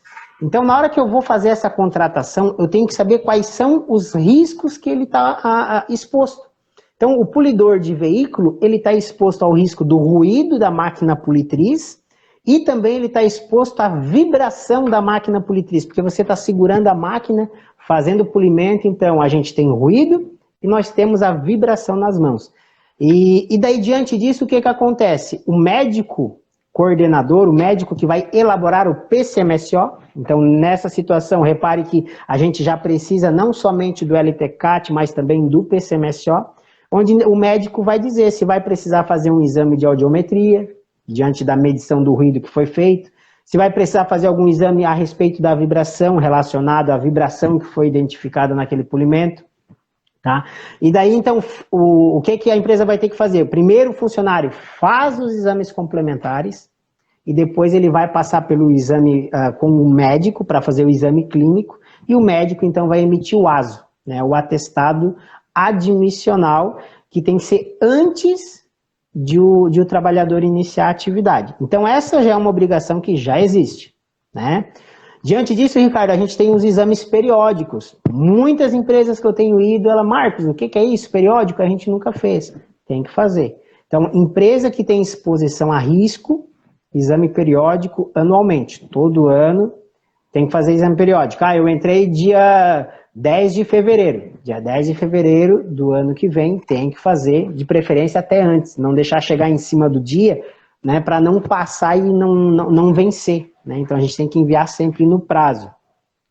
Então, na hora que eu vou fazer essa contratação, eu tenho que saber quais são os riscos que ele está exposto. Então, o polidor de veículo, ele está exposto ao risco do ruído da máquina politriz e também ele está exposto à vibração da máquina politriz, porque você está segurando a máquina, fazendo o polimento, então a gente tem ruído e nós temos a vibração nas mãos. E daí, diante disso, o que acontece? O médico coordenador, o médico que vai elaborar o PCMSO, então nessa situação, repare que a gente já precisa não somente do LTCAT, mas também do PCMSO, onde o médico vai dizer se vai precisar fazer um exame de audiometria, diante da medição do ruído que foi feito, se vai precisar fazer algum exame a respeito da vibração, relacionado à vibração que foi identificada naquele polimento. Tá? E daí, então, o que a empresa vai ter que fazer? Primeiro, o funcionário faz os exames complementares e depois ele vai passar pelo exame com o médico para fazer o exame clínico e o médico, então, vai emitir o ASO, né, o atestado admissional, que tem que ser antes de o trabalhador iniciar a atividade. Então, essa já é uma obrigação que já existe, né? Diante disso, Ricardo, a gente tem os exames periódicos. Muitas empresas que eu tenho ido, Marcos, o que é isso? Periódico? A gente nunca fez. Tem que fazer. Então, empresa que tem exposição a risco, exame periódico anualmente. Todo ano tem que fazer exame periódico. Eu entrei dia 10 de fevereiro. Dia 10 de fevereiro do ano que vem tem que fazer, de preferência até antes. Não deixar chegar em cima do dia, né, para não passar e não vencer. Né? Então, a gente tem que enviar sempre no prazo.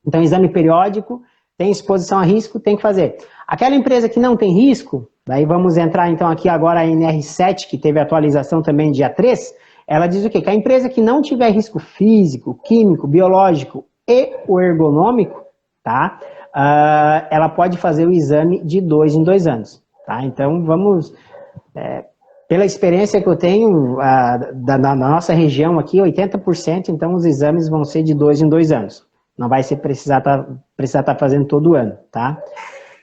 Então, exame periódico, tem exposição a risco, tem que fazer. Aquela empresa que não tem risco, daí vamos entrar então aqui agora a NR7, que teve atualização também dia 3, ela diz o quê? Que a empresa que não tiver risco físico, químico, biológico e o ergonômico, tá? Ela pode fazer o exame de 2 em 2 anos, tá? Então, vamos... pela experiência que eu tenho da nossa região aqui, 80%, então os exames vão ser de 2 em 2 anos. Não vai ser precisar estar fazendo todo ano, tá?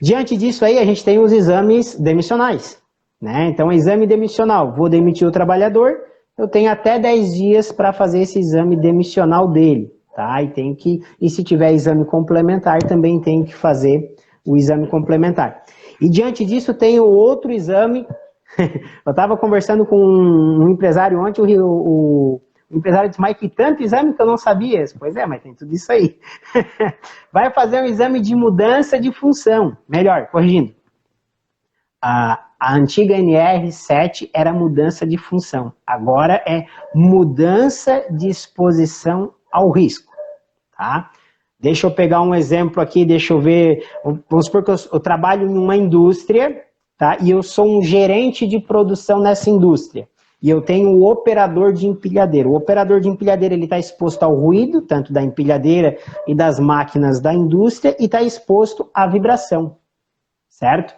Diante disso aí, a gente tem os exames demissionais, né? Então, exame demissional, vou demitir o trabalhador, eu tenho até 10 dias para fazer esse exame demissional dele, tá? E se tiver exame complementar, também tem que fazer o exame complementar. E diante disso, tem o outro exame. Eu estava conversando com um empresário ontem, o empresário disse, mas que tanto exame que eu não sabia. Pois é, mas tem tudo isso aí. Vai fazer um exame de mudança de função. Melhor, corrigindo. A antiga NR7 era mudança de função. Agora é mudança de exposição ao risco. Tá? Deixa eu pegar um exemplo aqui, deixa eu ver. Vamos supor que eu trabalho em uma indústria, tá? E eu sou um gerente de produção nessa indústria. E eu tenho o operador de empilhadeira. O operador de empilhadeira está exposto ao ruído, tanto da empilhadeira e das máquinas da indústria, e está exposto à vibração, certo?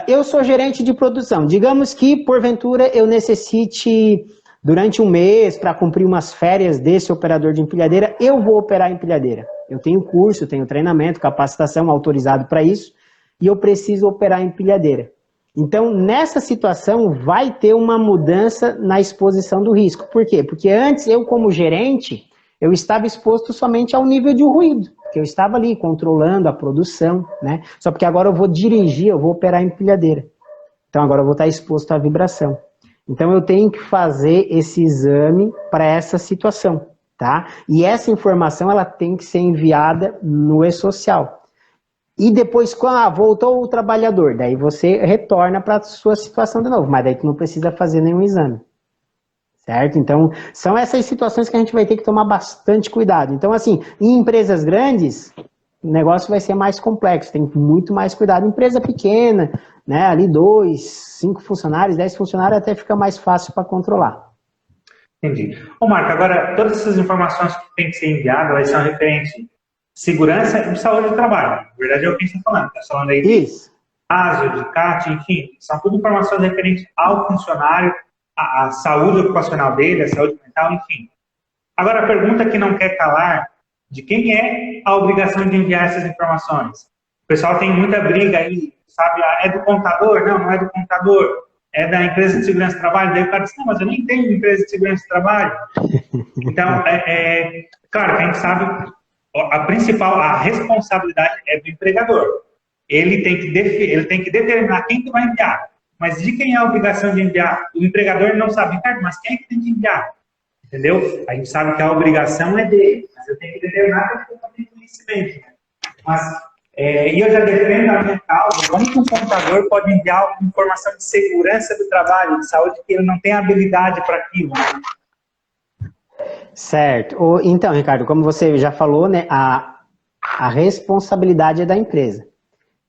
Eu sou gerente de produção. Digamos que, porventura, eu necessite, durante um mês, para cumprir umas férias desse operador de empilhadeira, eu vou operar a empilhadeira. Eu tenho curso, tenho treinamento, capacitação autorizado para isso, e eu preciso operar a empilhadeira. Então, nessa situação, vai ter uma mudança na exposição do risco. Por quê? Porque antes, eu como gerente, eu estava exposto somente ao nível de ruído, que eu estava ali controlando a produção, né? Só porque agora eu vou dirigir, eu vou operar a empilhadeira. Então, agora eu vou estar exposto à vibração. Então, eu tenho que fazer esse exame para essa situação, tá? E essa informação, ela tem que ser enviada no e-social. E depois, quando voltou o trabalhador, daí você retorna para a sua situação de novo, mas daí tu não precisa fazer nenhum exame, certo? Então, são essas situações que a gente vai ter que tomar bastante cuidado. Então, assim, em empresas grandes, o negócio vai ser mais complexo, tem muito mais cuidado. Empresa pequena, né, ali 2, 5 funcionários, 10 funcionários, até fica mais fácil para controlar. Entendi. Ô Marco, agora, todas essas informações que tem que ser enviadas, elas são referentes segurança e saúde do trabalho. Na verdade, é o que a gente está falando. Está falando aí de caso, de CAT, enfim, são tudo informações referentes ao funcionário, à saúde ocupacional dele, à saúde mental, enfim. Agora, a pergunta que não quer calar, de quem é a obrigação de enviar essas informações? O pessoal tem muita briga aí, sabe? É do contador? Não, não é do contador. É da empresa de segurança do trabalho? Daí o cara diz, não, mas eu nem tenho empresa de segurança do trabalho. Então, claro que a gente sabe... A responsabilidade é do empregador. Ele tem que determinar quem que vai enviar. Mas de quem é a obrigação de enviar? O empregador não sabe, Ricardo, mas quem é que tem que enviar? Entendeu? A gente sabe que a obrigação é dele, mas eu tenho que determinar porque eu tenho conhecimento. Mas, e eu já defendo a minha causa, como que um computador pode enviar informação de segurança do trabalho, de saúde, que ele não tem habilidade para aquilo? Certo. Então, Ricardo, como você já falou, né, a responsabilidade é da empresa.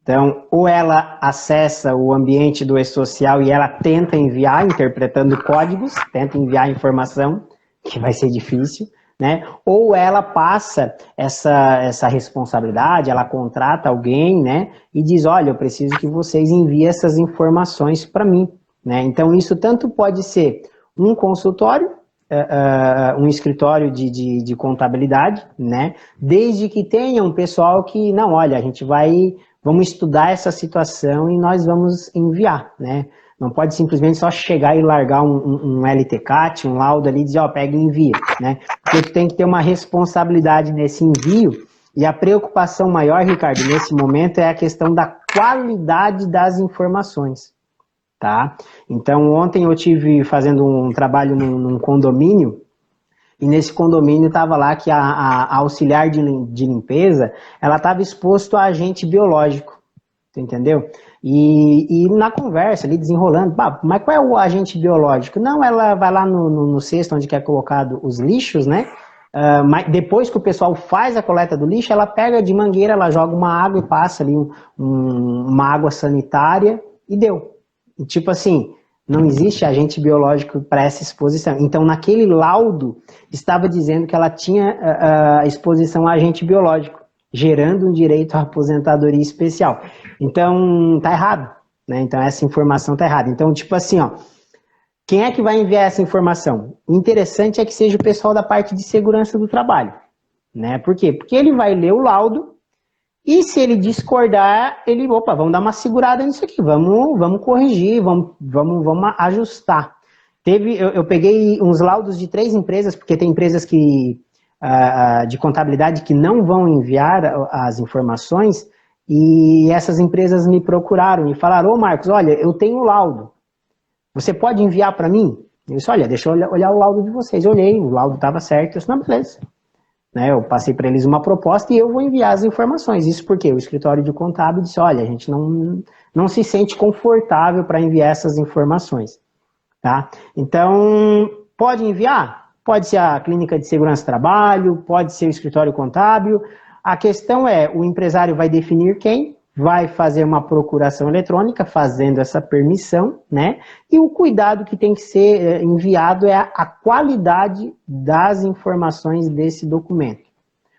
Então, ou ela acessa o ambiente do e-social e ela tenta enviar, interpretando códigos, tenta enviar informação, que vai ser difícil, né? Ou ela passa essa responsabilidade, ela contrata alguém, né, e diz, olha, eu preciso que vocês enviem essas informações para mim, né? Então, isso tanto pode ser um consultório, um escritório de contabilidade, né? Desde que tenha um pessoal que, não, olha, vamos estudar essa situação e nós vamos enviar, né? Não pode simplesmente só chegar e largar um LTCAT, um laudo ali e dizer, ó, pega e envia, né? Porque tu tem que ter uma responsabilidade nesse envio e a preocupação maior, Ricardo, nesse momento é a questão da qualidade das informações. Tá? Então, ontem eu tive fazendo um trabalho num condomínio, e nesse condomínio estava lá que a auxiliar de limpeza, ela estava exposto a agente biológico, entendeu? E na conversa, ali desenrolando, mas qual é o agente biológico? Não, ela vai lá no cesto onde é colocado os lixos, né? Mas depois que o pessoal faz a coleta do lixo, ela pega de mangueira, ela joga uma água e passa ali uma água sanitária e deu. Tipo assim, Não existe agente biológico para essa exposição. Então, naquele laudo, estava dizendo que ela tinha a exposição a agente biológico, gerando um direito à aposentadoria especial. Então, tá errado, né? Então, essa informação tá errada. Então, tipo assim, ó, quem é que vai enviar essa informação? O interessante é que seja o pessoal da parte de segurança do trabalho, né? Por quê? Porque ele vai ler o laudo e se ele discordar, vamos dar uma segurada nisso aqui, vamos corrigir, vamos ajustar. Eu peguei uns laudos de 3 empresas, porque tem empresas de contabilidade que não vão enviar as informações, e essas empresas me procuraram e falaram, ô Marcos, olha, eu tenho o laudo, você pode enviar para mim? Eu disse, olha, deixa eu olhar o laudo de vocês. Eu olhei, o laudo estava certo, eu disse, não, beleza. Né, eu passei para eles uma proposta e eu vou enviar as informações. Isso porque o escritório de contábil disse, olha, a gente não se sente confortável para enviar essas informações. Tá? Então, pode enviar? Pode ser a clínica de segurança do trabalho, pode ser o escritório contábil. A questão é, o empresário vai definir quem, vai fazer uma procuração eletrônica, fazendo essa permissão, né? E o cuidado que tem que ser enviado é a qualidade das informações desse documento.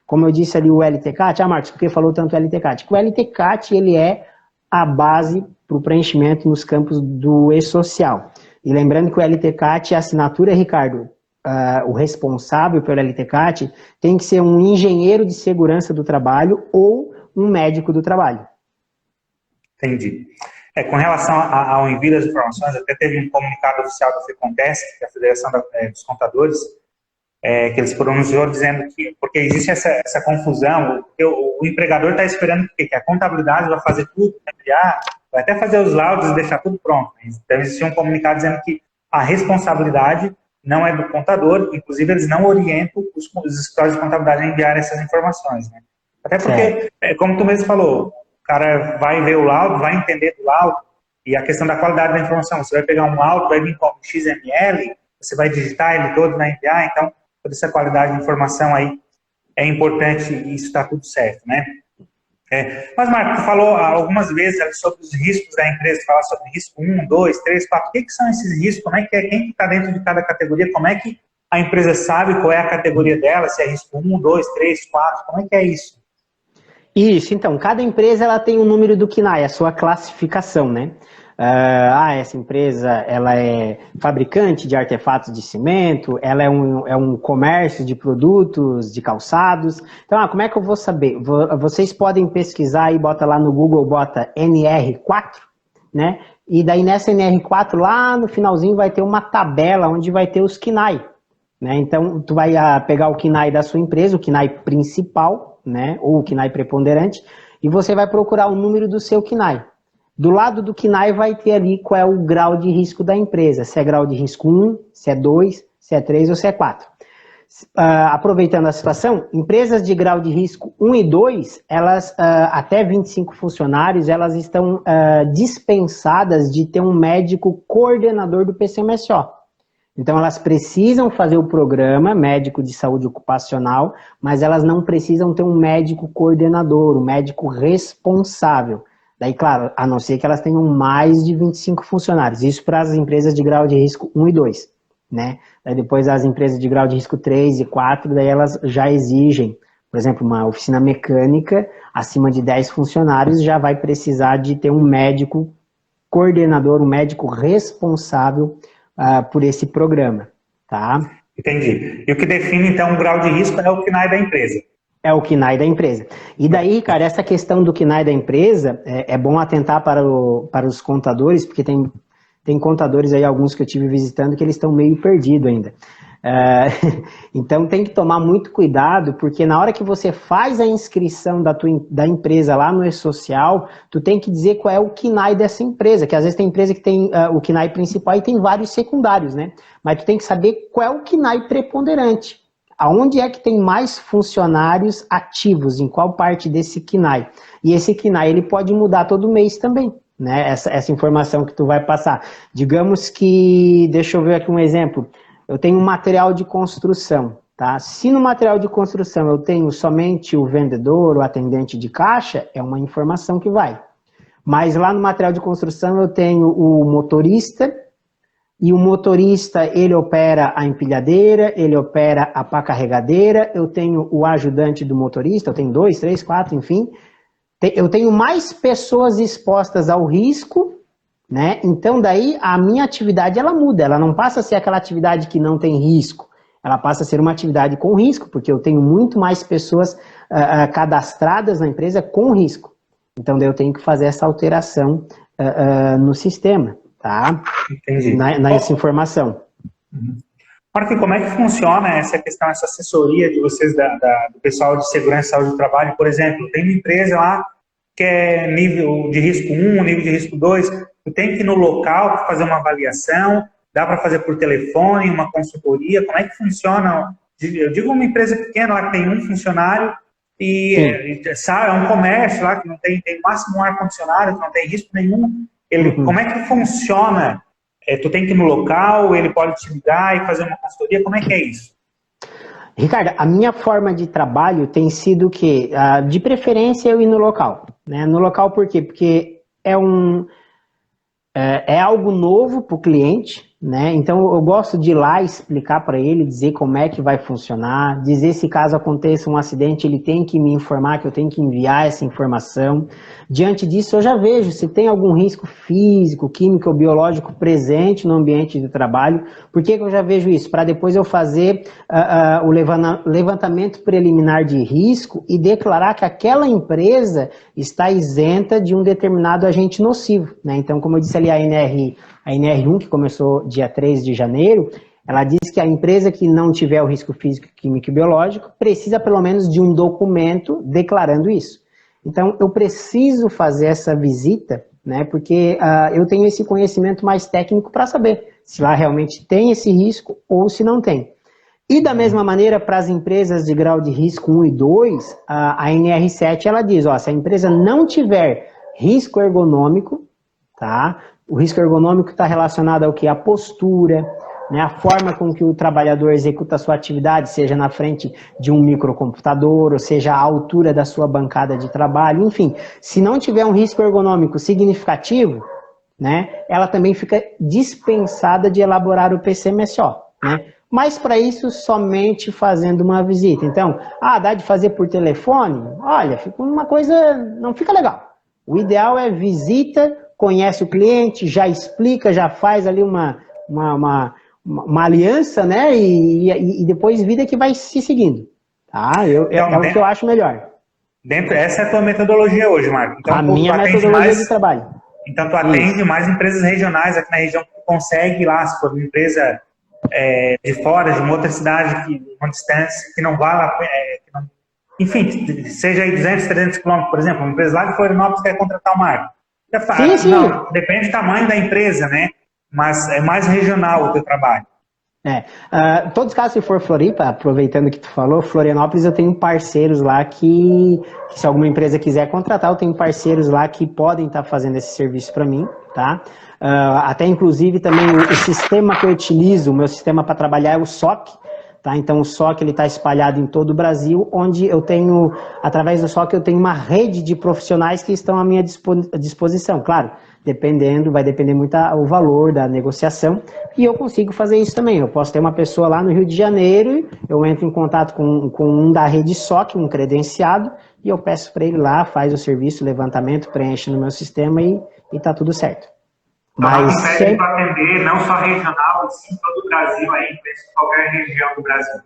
Como eu disse ali, o LTCAT, Marcos, por que falou tanto LTCAT? O LTCAT, ele é a base para o preenchimento nos campos do e-social. E lembrando que o LTCAT, a assinatura, Ricardo, o responsável pelo LTCAT, tem que ser um engenheiro de segurança do trabalho ou um médico do trabalho. Entendi. Com relação ao envio das informações, até teve um comunicado oficial da FECONTESC, que é a Federação dos Contadores, que eles pronunciou dizendo que, porque existe essa confusão, o empregador está esperando que a contabilidade vai fazer tudo, enviar, vai até fazer os laudos e deixar tudo pronto. Deve existir um comunicado dizendo que a responsabilidade não é do contador, inclusive eles não orientam os escritórios de contabilidade a enviar essas informações, né? Até porque, como tu mesmo falou, o cara vai ver o laudo, vai entender do laudo, e a questão da qualidade da informação, você vai pegar um laudo, vai vir com XML, você vai digitar ele todo, vai enviar, então toda essa qualidade de informação aí é importante e isso está tudo certo, né? Mas, Marco, tu falou algumas vezes sobre os riscos da empresa, fala sobre risco 1, 2, 3, 4, o que são esses riscos, como é que quem está dentro de cada categoria, como é que a empresa sabe qual é a categoria dela, se é risco 1, 2, 3, 4, como é que é isso? Isso, então, cada empresa ela tem um número do CNAE, a sua classificação, né? Essa empresa ela é fabricante de artefatos de cimento, ela é um comércio de produtos, de calçados. Então, como é que eu vou saber? Vocês podem pesquisar e bota lá no Google, bota NR4, né? E daí nessa NR4, lá no finalzinho vai ter uma tabela onde vai ter os KNAI, né? Então, tu vai pegar o KNAI da sua empresa, o KNAI principal, né? Ou o KNAI preponderante, e você vai procurar o número do seu KNAI. Do lado do KNAI vai ter ali qual é o grau de risco da empresa, se é grau de risco 1, se é 2, se é 3 ou se é 4. Aproveitando a situação, empresas de grau de risco 1 e 2, elas, até 25 funcionários, elas estão dispensadas de ter um médico coordenador do PCMSO. Então, elas precisam fazer o programa médico de saúde ocupacional, mas elas não precisam ter um médico coordenador, um médico responsável. Daí, claro, a não ser que elas tenham mais de 25 funcionários. Isso para as empresas de grau de risco 1 e 2, né? Daí depois as empresas de grau de risco 3 e 4, daí elas já exigem, por exemplo, uma oficina mecânica, acima de 10 funcionários, já vai precisar de ter um médico coordenador, um médico responsável por esse programa, tá? Entendi. E o que define, então, o grau de risco é o KNAI da empresa. É o KNAI da empresa. E daí, cara, essa questão do KNAI da empresa, é bom atentar para os contadores, porque tem contadores aí, alguns que eu tive visitando, que eles estão meio perdidos ainda. Então tem que tomar muito cuidado, porque na hora que você faz a inscrição da empresa lá no e-social, tu tem que dizer qual é o KNAI dessa empresa, que às vezes tem empresa que tem o KNAI principal e tem vários secundários, né? Mas tu tem que saber qual é o KNAI preponderante. Aonde é que tem mais funcionários ativos, em qual parte desse KNAI. E esse KNAI ele pode mudar todo mês também, né? Essa informação que tu vai passar. Digamos que, deixa eu ver aqui um exemplo, eu tenho um material de construção, tá? Se no material de construção eu tenho somente o vendedor, o atendente de caixa, é uma informação que vai. Mas lá no material de construção eu tenho o motorista, e o motorista, ele opera a empilhadeira, ele opera a pá carregadeira, eu tenho o ajudante do motorista, eu tenho 2, 3, 4, enfim. Eu tenho mais pessoas expostas ao risco, né? Então daí a minha atividade ela muda, ela não passa a ser aquela atividade que não tem risco, ela passa a ser uma atividade com risco, porque eu tenho muito mais pessoas cadastradas na empresa com risco. Então daí eu tenho que fazer essa alteração no sistema, tá? Entendi. Nessa informação. Marco, como é que funciona essa questão, essa assessoria de vocês, do pessoal de segurança e saúde do trabalho? Por exemplo, tem uma empresa lá que é nível de risco 1, nível de risco 2, tu tem que ir no local fazer uma avaliação, dá para fazer por telefone, uma consultoria, como é que funciona? Eu digo uma empresa pequena lá que tem um funcionário e sabe, é um comércio lá que não tem no máximo um ar-condicionado, que não tem risco nenhum. Como é que funciona? Tu tem que ir no local, ele pode te ligar e fazer uma consultoria, como é que é isso? Ricardo, a minha forma de trabalho tem sido que, de preferência, eu ir no local. Né? No local por quê? Porque é algo novo para o cliente, né? Então eu gosto de ir lá explicar para ele, dizer como é que vai funcionar, dizer se caso aconteça um acidente, ele tem que me informar, que eu tenho que enviar essa informação. Diante disso, eu já vejo se tem algum risco físico, químico ou biológico presente no ambiente de trabalho. Por que eu já vejo isso? Para depois eu fazer o levantamento preliminar de risco e declarar que aquela empresa está isenta de um determinado agente nocivo, né? Então, como eu disse ali, a NR1, que começou dia 3 de janeiro, ela diz que a empresa que não tiver o risco físico, químico e biológico precisa pelo menos de um documento declarando isso. Então, eu preciso fazer essa visita, né, porque eu tenho esse conhecimento mais técnico para saber se lá realmente tem esse risco ou se não tem. E da mesma maneira, para as empresas de grau de risco 1 e 2, a NR7 ela diz, ó, se a empresa não tiver risco ergonômico, tá? O risco ergonômico está relacionado ao que? A postura, né? A forma com que o trabalhador executa a sua atividade, seja na frente de um microcomputador, ou seja, a altura da sua bancada de trabalho, enfim. Se não tiver um risco ergonômico significativo, né, ela também fica dispensada de elaborar o PCMSO, né? Mas para isso, somente fazendo uma visita. Então, dá de fazer por telefone? Olha, fica uma coisa, não fica legal. O ideal é visita, conhece o cliente, já explica, já faz ali uma aliança, né? E depois vida que vai se seguindo. Tá? É o que eu acho melhor. Essa é a tua metodologia hoje, Marco. Então, a minha metodologia de trabalho. Então, tu atende mais empresas regionais aqui na região que tu consegue ir lá, se for uma empresa de fora, de uma outra cidade, uma distância, que não vá lá, enfim, seja aí 200, 300 quilômetros, por exemplo, uma empresa lá de Florianópolis quer contratar o Marco. Sim. Não, depende do tamanho da empresa, né? Mas é mais regional o teu trabalho. Todos os casos, se for Floripa, aproveitando que tu falou, Florianópolis, eu tenho parceiros lá que se alguma empresa quiser contratar, eu tenho parceiros lá que podem estar fazendo esse serviço para mim, tá? Até inclusive também o sistema que eu utilizo, o meu sistema para trabalhar é o SOC, tá? Então o SOC ele está espalhado em todo o Brasil, onde eu tenho, através do SOC eu tenho uma rede de profissionais que estão à minha disposição, claro. Vai depender muito o valor da negociação, e eu consigo fazer isso também. Eu posso ter uma pessoa lá no Rio de Janeiro, eu entro em contato com um da rede SOC, um credenciado, e eu peço para ele lá, faz o serviço, levantamento, preenche no meu sistema e tá tudo certo. Mas sempre para atender, não só regional, mas sim todo o Brasil, aí, em qualquer região do Brasil.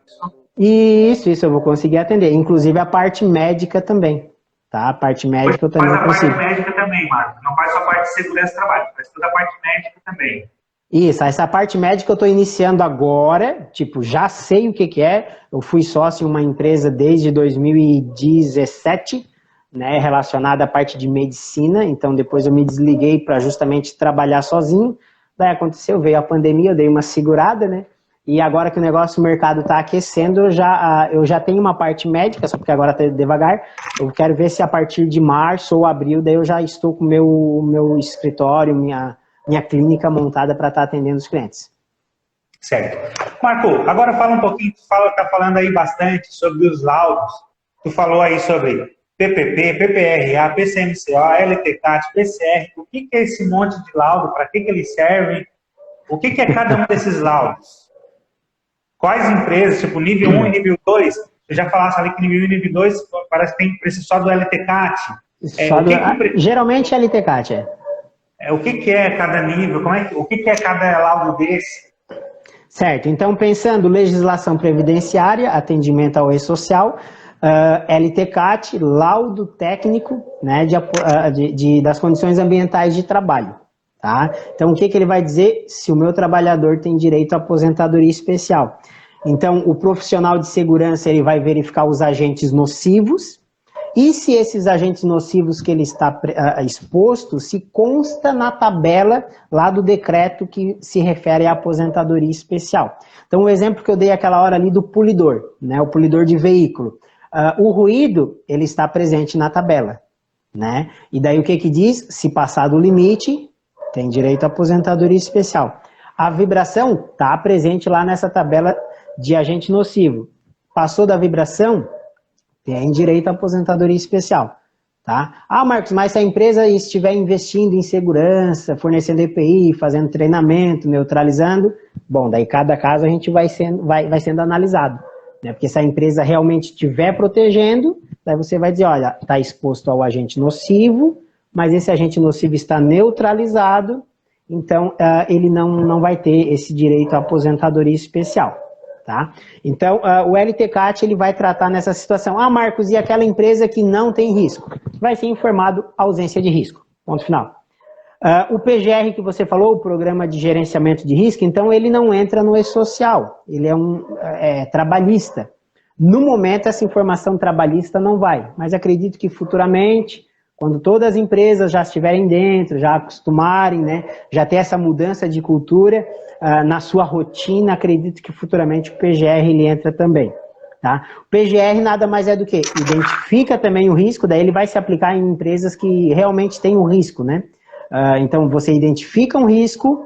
Isso eu vou conseguir atender, inclusive a parte médica também. Tá? A parte médica eu também consigo. Faz a parte médica também, Marco. Não faz só a parte de segurança do trabalho, faz toda a parte médica também. Isso, essa parte médica eu estou iniciando agora, já sei o que é. Eu fui sócio em uma empresa desde 2017, né, relacionada à parte de medicina, então depois eu me desliguei para justamente trabalhar sozinho. Daí aconteceu, veio a pandemia, eu dei uma segurada, né? E agora que o mercado está aquecendo, eu já tenho uma parte médica, só porque agora está devagar. Eu quero ver se a partir de março ou abril, daí eu já estou com o meu escritório, minha clínica montada para estar atendendo os clientes. Certo. Marco, agora fala um pouquinho, tu está falando aí bastante sobre os laudos. Tu falou aí sobre PPP, PPRA, PCMCO, LTCAT, PCR. O que é esse monte de laudo? Para que eles servem? o que é cada um desses laudos? Quais empresas, tipo nível 1 e nível 2, você já falasse ali que nível 1 e nível 2 parece que tem preço só do LTCAT. Geralmente é LTCAT, o que é cada nível? O que é cada laudo desse? Certo, então pensando legislação previdenciária, atendimento ao e-social, LTCAT, laudo técnico, né, das condições ambientais de trabalho. Tá? Então, o que ele vai dizer? Se o meu trabalhador tem direito à aposentadoria especial. Então, o profissional de segurança ele vai verificar os agentes nocivos, e se esses agentes nocivos que ele está exposto se consta na tabela lá do decreto que se refere à aposentadoria especial. Então, o exemplo que eu dei aquela hora ali do polidor, né, o polidor de veículo. O ruído, ele está presente na tabela, né? E daí o que diz? Se passar do limite, tem direito à aposentadoria especial. A vibração está presente lá nessa tabela de agente nocivo. Passou da vibração, tem direito à aposentadoria especial. Tá? Ah, Marcos, mas se a empresa estiver investindo em segurança, fornecendo EPI, fazendo treinamento, neutralizando, bom, daí cada caso a gente vai sendo analisado. Né? Porque se a empresa realmente estiver protegendo, daí você vai dizer, olha, está exposto ao agente nocivo, mas esse agente nocivo está neutralizado, então ele não vai ter esse direito à aposentadoria especial. Tá? Então, o LTCAT ele vai tratar nessa situação. Ah, Marcos, e aquela empresa que não tem risco? Vai ser informado ausência de risco. Ponto final. O PGR que você falou, o Programa de Gerenciamento de Risco, então ele não entra no e-social, ele é trabalhista. No momento, essa informação trabalhista não vai, mas acredito que futuramente, quando todas as empresas já estiverem dentro, já acostumarem, né, já ter essa mudança de cultura na sua rotina, acredito que futuramente o PGR ele entra também. Tá? O PGR nada mais é do que identifica também o risco, daí ele vai se aplicar em empresas que realmente têm o risco, né? Então você identifica um risco,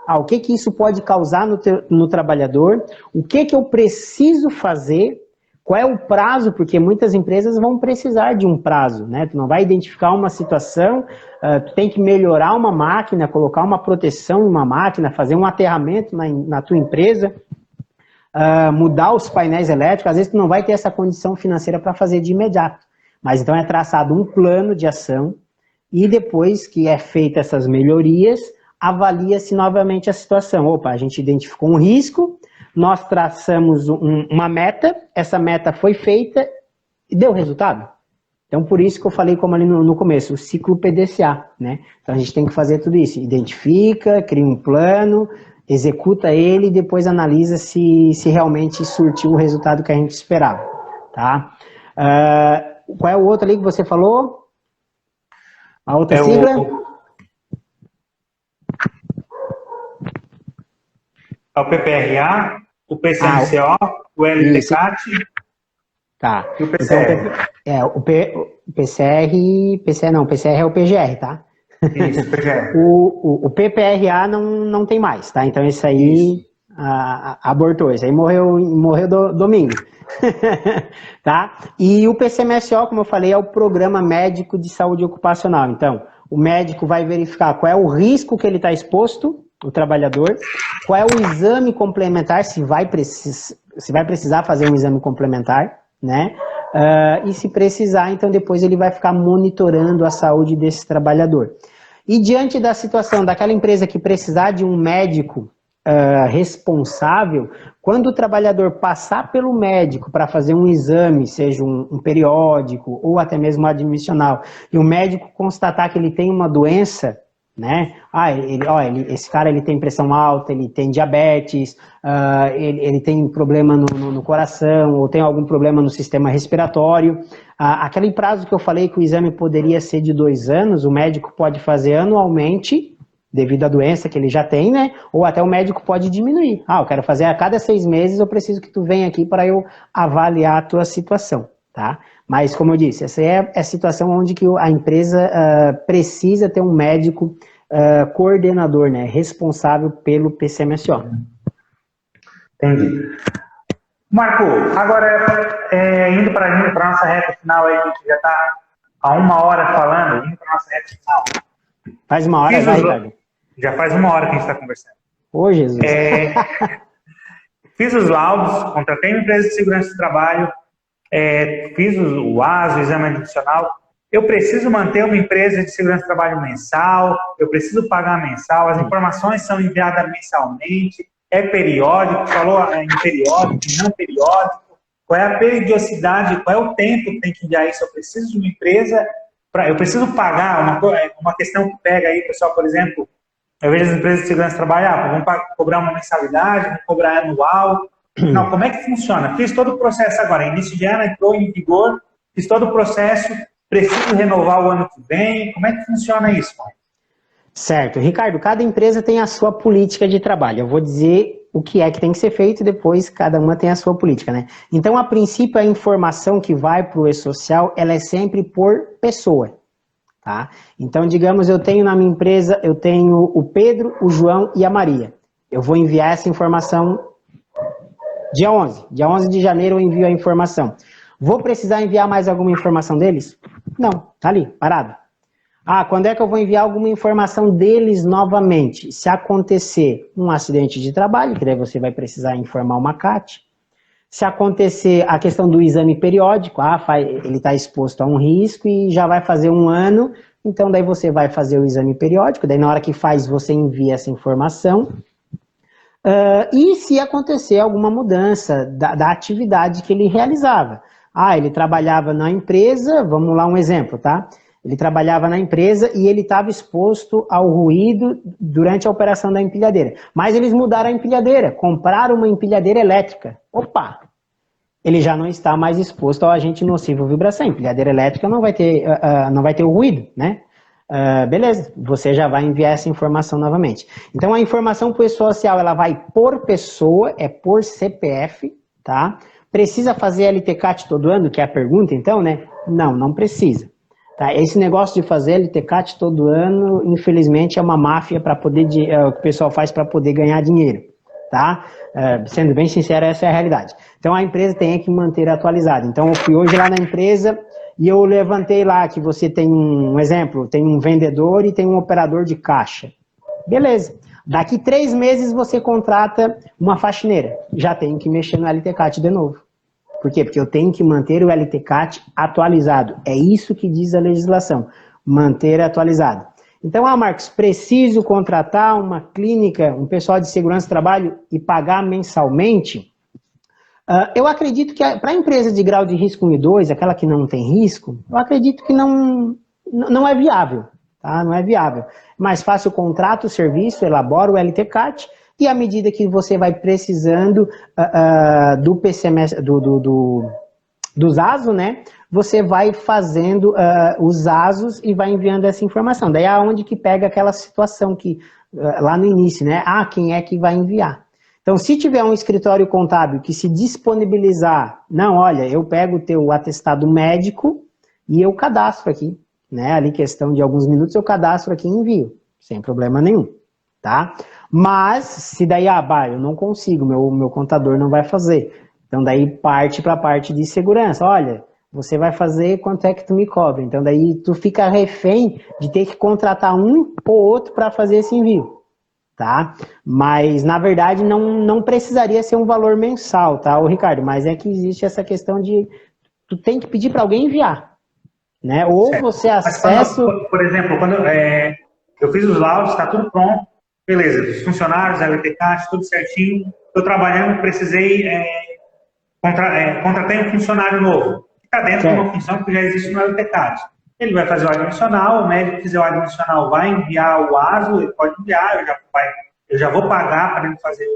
o que isso pode causar no trabalhador, o que eu preciso fazer, qual é o prazo, porque muitas empresas vão precisar de um prazo, né? Tu não vai identificar uma situação, tu tem que melhorar uma máquina, colocar uma proteção em uma máquina, fazer um aterramento na tua empresa, mudar os painéis elétricos, às vezes tu não vai ter essa condição financeira para fazer de imediato. Mas então é traçado um plano de ação e depois que é feita essas melhorias, avalia-se novamente a situação. Opa, a gente identificou um risco, nós traçamos uma meta, essa meta foi feita e deu resultado. Então, por isso que eu falei, como ali no começo, o ciclo PDCA, né? Então, a gente tem que fazer tudo isso. Identifica, cria um plano, executa ele e depois analisa se realmente surtiu o resultado que a gente esperava, tá? Qual é o outro ali que você falou? A outra sigla? É o PPRA, o PCMCO, o LTCAT tá. E o PCR. Então, o PCR é o PGR, tá? Isso, PGR. O PPRA não tem mais, tá? Então esse aí abortou, esse aí morreu domingo. Tá? E o PCMSO, como eu falei, é o Programa Médico de Saúde Ocupacional. Então, o médico vai verificar qual é o risco que ele está exposto, o trabalhador, qual é o exame complementar, se vai precisar fazer um exame complementar, né? E se precisar, então depois ele vai ficar monitorando a saúde desse trabalhador. E diante da situação daquela empresa que precisar de um médico responsável, quando o trabalhador passar pelo médico para fazer um exame, seja um periódico ou até mesmo admissional, e o médico constatar que ele tem uma doença, né? Esse cara ele tem pressão alta, ele tem diabetes, ele tem problema no coração, ou tem algum problema no sistema respiratório. Aquele prazo que eu falei que o exame poderia ser de 2 anos, o médico pode fazer anualmente, devido à doença que ele já tem, né? Ou até o médico pode diminuir. Eu quero fazer a cada 6 meses, eu preciso que tu venha aqui para eu avaliar a tua situação, tá? Mas, como eu disse, essa é a situação onde que a empresa precisa ter um médico coordenador, né, responsável pelo PCMSO. Entendi. Marco, agora, indo para a nossa reta final, aí, a gente já está há 1 hora falando, indo para a nossa reta final. Faz 1 hora, vai, Ricardo. Já faz 1 hora que a gente está conversando. Ô, Jesus. Fiz os laudos, contratei uma empresa de segurança do trabalho, fiz o ASO, o exame adicional. Eu preciso manter uma empresa de segurança do trabalho mensal, eu preciso pagar mensal, as informações são enviadas mensalmente, é periódico, falou em periódico, não periódico, qual é a periodicidade, qual é o tempo que tem que enviar isso, eu preciso de uma empresa, eu preciso pagar, uma questão que pega aí, pessoal, por exemplo, eu vejo as empresas de segurança do trabalho, vamos cobrar uma mensalidade, vamos cobrar anual. Não, como é que funciona? Fiz todo o processo agora, início de ano, entrou em vigor, fiz todo o processo, preciso renovar o ano que vem, como é que funciona isso, mãe? Certo. Ricardo, cada empresa tem a sua política de trabalho. Eu vou dizer o que é que tem que ser feito e depois cada uma tem a sua política, né? Então, a princípio, a informação que vai para o e-social, ela é sempre por pessoa, tá? Então, digamos, eu tenho na minha empresa, eu tenho o Pedro, o João e a Maria. Eu vou enviar essa informação dia 11. Dia 11 de janeiro eu envio a informação. Vou precisar enviar mais alguma informação deles? Não, tá ali, parado. Ah, quando é que eu vou enviar alguma informação deles novamente? Se acontecer um acidente de trabalho, que daí você vai precisar informar uma CAT. Se acontecer a questão do exame periódico, ele está exposto a um risco e já vai fazer um ano, então daí você vai fazer o exame periódico, daí na hora que faz você envia essa informação. E se acontecer alguma mudança da atividade que ele realizava. Ele trabalhava na empresa, vamos lá um exemplo, tá? Ele trabalhava na empresa e ele estava exposto ao ruído durante a operação da empilhadeira. Mas eles mudaram a empilhadeira, compraram uma empilhadeira elétrica. Opa! Ele já não está mais exposto ao agente nocivo vibração. A empilhadeira elétrica não vai ter o ruído, né? Beleza, você já vai enviar essa informação novamente. Então a informação para o e-social, ela vai por pessoa, é por CPF, tá? Precisa fazer LTCAT todo ano, que é a pergunta então, né? Não precisa. Tá, esse negócio de fazer LTCAT todo ano, infelizmente, é uma máfia para poder que o pessoal faz para poder ganhar dinheiro, tá? Sendo bem sincero, essa é a realidade. Então, a empresa tem que manter atualizada. Então, eu fui hoje lá na empresa e eu levantei lá que você tem um exemplo, tem um vendedor e tem um operador de caixa. Beleza. Daqui 3 meses você contrata uma faxineira. Já tem que mexer no LTCAT de novo. Por quê? Porque eu tenho que manter o LTCAT atualizado. É isso que diz a legislação, manter atualizado. Então, Marcos, preciso contratar uma clínica, um pessoal de segurança do trabalho e pagar mensalmente? Eu acredito que para a empresa de grau de risco 1 e 2, aquela que não tem risco, eu acredito que não é viável. Tá? Não é viável. Mais fácil, contrata o serviço, elabora o LTCAT, e à medida que você vai precisando do PCMS, dos ASO, né, você vai fazendo os ASOs e vai enviando essa informação. Daí é onde que pega aquela situação que, lá no início, né, quem é que vai enviar? Então, se tiver um escritório contábil que se disponibilizar, não, olha, eu pego o teu atestado médico e eu cadastro aqui, né, ali questão de alguns minutos eu cadastro aqui e envio, sem problema nenhum, tá? Mas, se daí, eu não consigo, meu contador não vai fazer. Então, daí parte para a parte de segurança. Olha, você vai fazer, quanto é que tu me cobra? Então, daí tu fica refém de ter que contratar um ou outro para fazer esse envio, tá? Mas, na verdade, não precisaria ser um valor mensal, tá, Ricardo? Mas é que existe essa questão de tu tem que pedir para alguém enviar, né? Ou certo. Você acessa... Por exemplo, quando eu fiz os laudos, está tudo pronto, beleza, os funcionários, a LTCAT, tudo certinho, estou trabalhando, precisei, contratei um funcionário novo, que está dentro de uma função que já existe no LTCAT. Ele vai fazer o admissional, o médico que fizer o admissional vai enviar o ASO, ele pode enviar, eu já vou pagar para ele fazer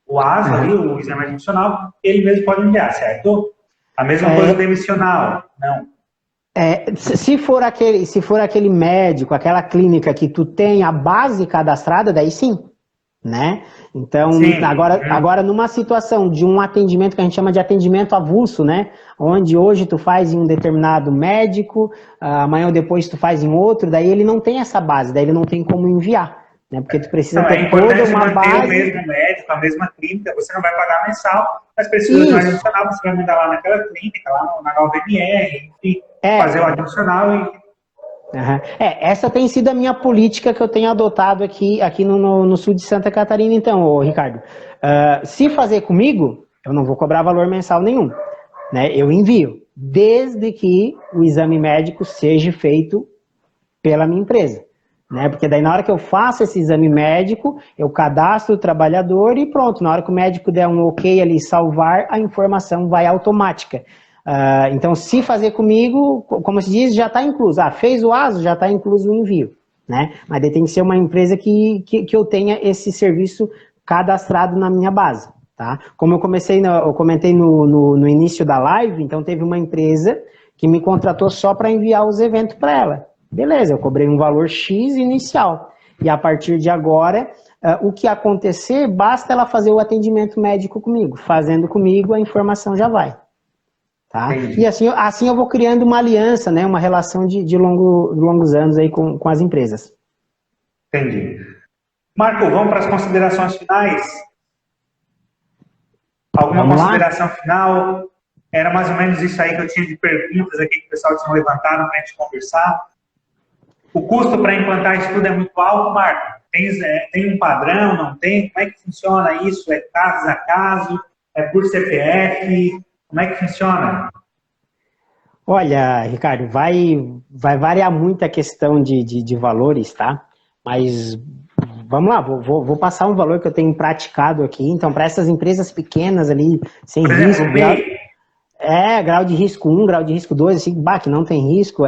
o ASO ali, o exame admissional, ele mesmo pode enviar, certo? A mesma coisa do demissional, não. Se for aquele médico, aquela clínica que tu tem a base cadastrada, daí sim, né? Então, agora numa situação de um atendimento que a gente chama de atendimento avulso, né? Onde hoje tu faz em um determinado médico, amanhã ou depois tu faz em outro, daí ele não tem essa base, daí ele não tem como enviar, né? Porque tu precisa ter toda uma base... o mesmo médico, a mesma clínica, você não vai pagar mensal, mas precisa de um adicional, você vai mandar lá naquela clínica, lá na nova NR, enfim, fazer o adicional e... Uhum. Essa tem sido a minha política que eu tenho adotado aqui no sul de Santa Catarina, então, ô, Ricardo. Se fazer comigo, eu não vou cobrar valor mensal nenhum, né? Eu envio, desde que o exame médico seja feito pela minha empresa, né? Porque daí na hora que eu faço esse exame médico, eu cadastro o trabalhador e pronto, na hora que o médico der um ok ali, salvar, a informação vai automática. Então, se fazer comigo, como se diz, já está incluso. Fez o ASO, já está incluso o envio, né? Mas daí tem que ser uma empresa que eu tenha esse serviço cadastrado na minha base, tá? Como eu comentei no início da live, então teve uma empresa que me contratou só para enviar os eventos para ela. Beleza, eu cobrei um valor X inicial. E a partir de agora, o que acontecer, basta ela fazer o atendimento médico comigo. Fazendo comigo, a informação já vai. Tá? E assim eu vou criando uma aliança, né, uma relação de longos anos aí com as empresas. Entendi. Marco, vamos para as considerações finais? Alguma consideração final? Era mais ou menos isso aí que eu tinha de perguntas aqui que o pessoal tinha levantado para a gente conversar. O custo para implantar isso tudo é muito alto, Marco? Tem um padrão, não tem? Como é que funciona isso? É caso a caso? É por CPF? Como é que funciona? Olha, Ricardo, vai variar muito a questão de valores, tá? Mas vamos lá, vou passar um valor que eu tenho praticado aqui. Então, para essas empresas pequenas ali, sem risco, grau de risco 1, grau de risco 2, assim, que não tem risco,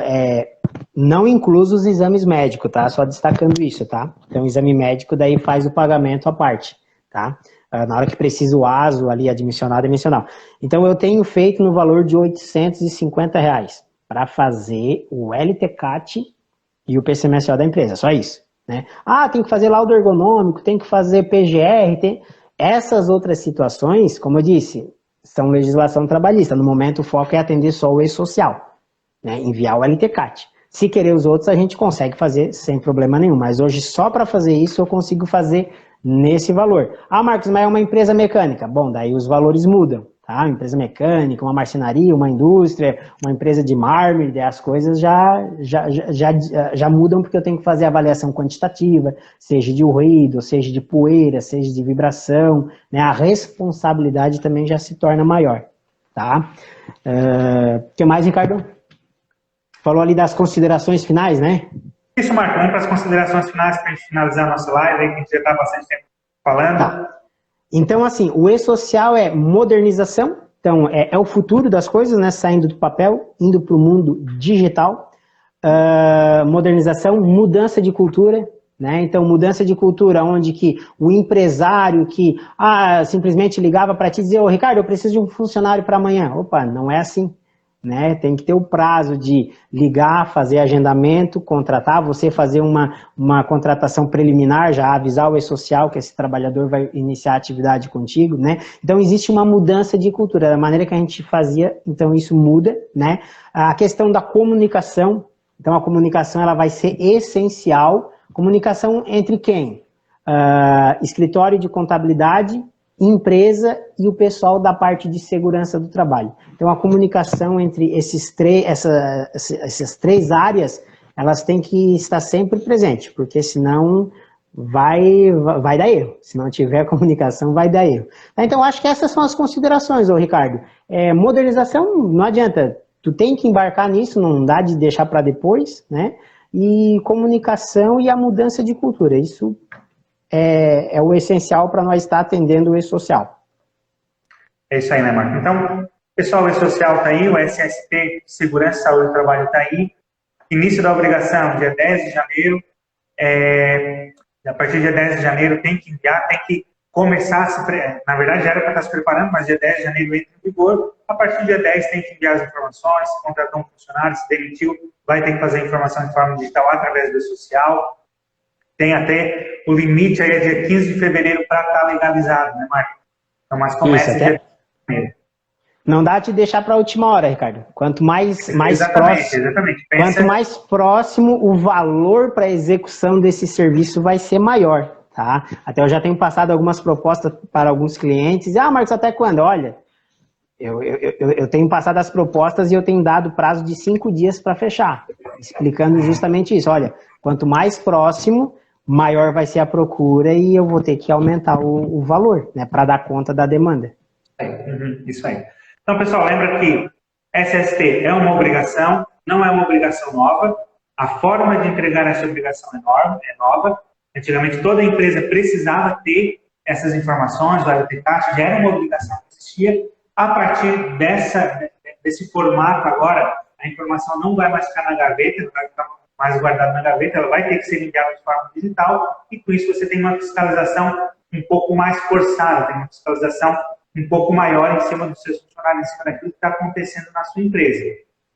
não incluso os exames médicos, tá? Só destacando isso, tá? Então, o exame médico daí faz o pagamento à parte, tá? Na hora que precisa o ASO ali, admissionado. Então, eu tenho feito no valor de R$850 para fazer o LTCAT e o PCMSO da empresa, só isso, né? Tem que fazer laudo ergonômico, tem que fazer PGR, essas outras situações, como eu disse, são legislação trabalhista. No momento, o foco é atender só o e-social, né? Enviar o LTCAT. Se querer os outros, a gente consegue fazer sem problema nenhum, mas hoje só para fazer isso eu consigo fazer nesse valor. Marcos, mas é uma empresa mecânica. Bom, daí os valores mudam, tá? Uma empresa mecânica, uma marcenaria, uma indústria, uma empresa de mármore, as coisas já mudam porque eu tenho que fazer avaliação quantitativa, seja de ruído, seja de poeira, seja de vibração, né? A responsabilidade também já se torna maior, tá? O que mais, Ricardo? Falou ali das considerações finais, né? Isso, Marco, vamos para as considerações finais para a gente finalizar a nossa live, aí que a gente já está bastante tempo falando. Tá. Então, assim, o e-social é modernização, então é o futuro das coisas, né? Saindo do papel, indo para o mundo digital. Modernização, mudança de cultura, né? Então, mudança de cultura, onde que o empresário que simplesmente ligava para ti e dizia, Ricardo, eu preciso de um funcionário para amanhã. Opa, não é assim. Né? Tem que ter o prazo de ligar, fazer agendamento, contratar, você fazer uma contratação preliminar, já avisar o e-social que esse trabalhador vai iniciar a atividade contigo, né? Então existe uma mudança de cultura, da maneira que a gente fazia, então isso muda, né? A questão da comunicação, então a comunicação ela vai ser essencial. Comunicação entre quem? Escritório de contabilidade, empresa e o pessoal da parte de segurança do trabalho. Então, a comunicação entre essas três áreas, elas têm que estar sempre presentes, porque senão vai dar erro. Se não tiver comunicação, vai dar erro. Então, acho que essas são as considerações, Ricardo. Modernização, não adianta, tu tem que embarcar nisso, não dá de deixar para depois, né? E comunicação e a mudança de cultura, isso é o essencial para nós estar atendendo o e-social. É isso aí, né, Marco? Então, pessoal, o e-social está aí, o SST, Segurança e Saúde do Trabalho está aí. Início da obrigação, dia 10 de janeiro. A partir do dia 10 de janeiro tem que enviar, tem que começar a na verdade, já era para estar se preparando, mas dia 10 de janeiro entra em vigor. A partir do dia 10 tem que enviar as informações, se contratou um funcionário, se demitiu, vai ter que fazer a informação de forma digital através do e-social. Tem até o limite aí, é dia 15 de fevereiro para estar legalizado, né, Marco? Então, mas começa dia 10 de janeiro. Não dá de deixar para a última hora, Ricardo. Quanto mais próximo, quanto mais próximo, o valor para a execução desse serviço vai ser maior, tá? Até eu já tenho passado algumas propostas para alguns clientes. Marcos, até quando? Olha, eu tenho passado as propostas e eu tenho dado prazo de 5 dias para fechar. explicando justamente isso. Olha, quanto mais próximo, maior vai ser a procura e eu vou ter que aumentar o valor, né, para dar conta da demanda. Isso aí. Então, pessoal, lembra que SST é uma obrigação, não é uma obrigação nova. A forma de entregar essa obrigação é nova. Antigamente, toda empresa precisava ter essas informações, o TCAT já era uma obrigação que existia. A partir desse formato agora, a informação não vai mais ficar na gaveta, não vai ficar mais guardada na gaveta, ela vai ter que ser enviada de forma digital, e com isso você tem uma fiscalização um pouco mais forçada, tem uma fiscalização um pouco maior em cima dos seus funcionários, em cima daquilo que está acontecendo na sua empresa,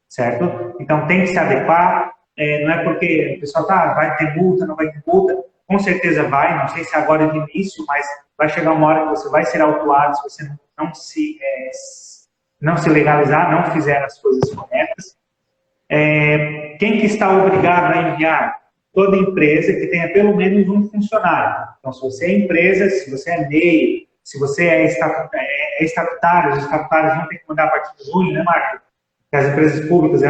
certo? Então tem que se adequar, não é porque o pessoal vai ter multa, não vai ter multa, com certeza vai, não sei se agora de início, mas vai chegar uma hora que você vai ser autuado se você não se legalizar, não fizer as coisas corretas. Quem que está obrigado a enviar? Toda empresa que tenha pelo menos um funcionário. Então, se você é empresa, se você é MEI, se você é estatutário, os estatutários vão ter que mandar a partir de junho, né, Marco? Porque as empresas públicas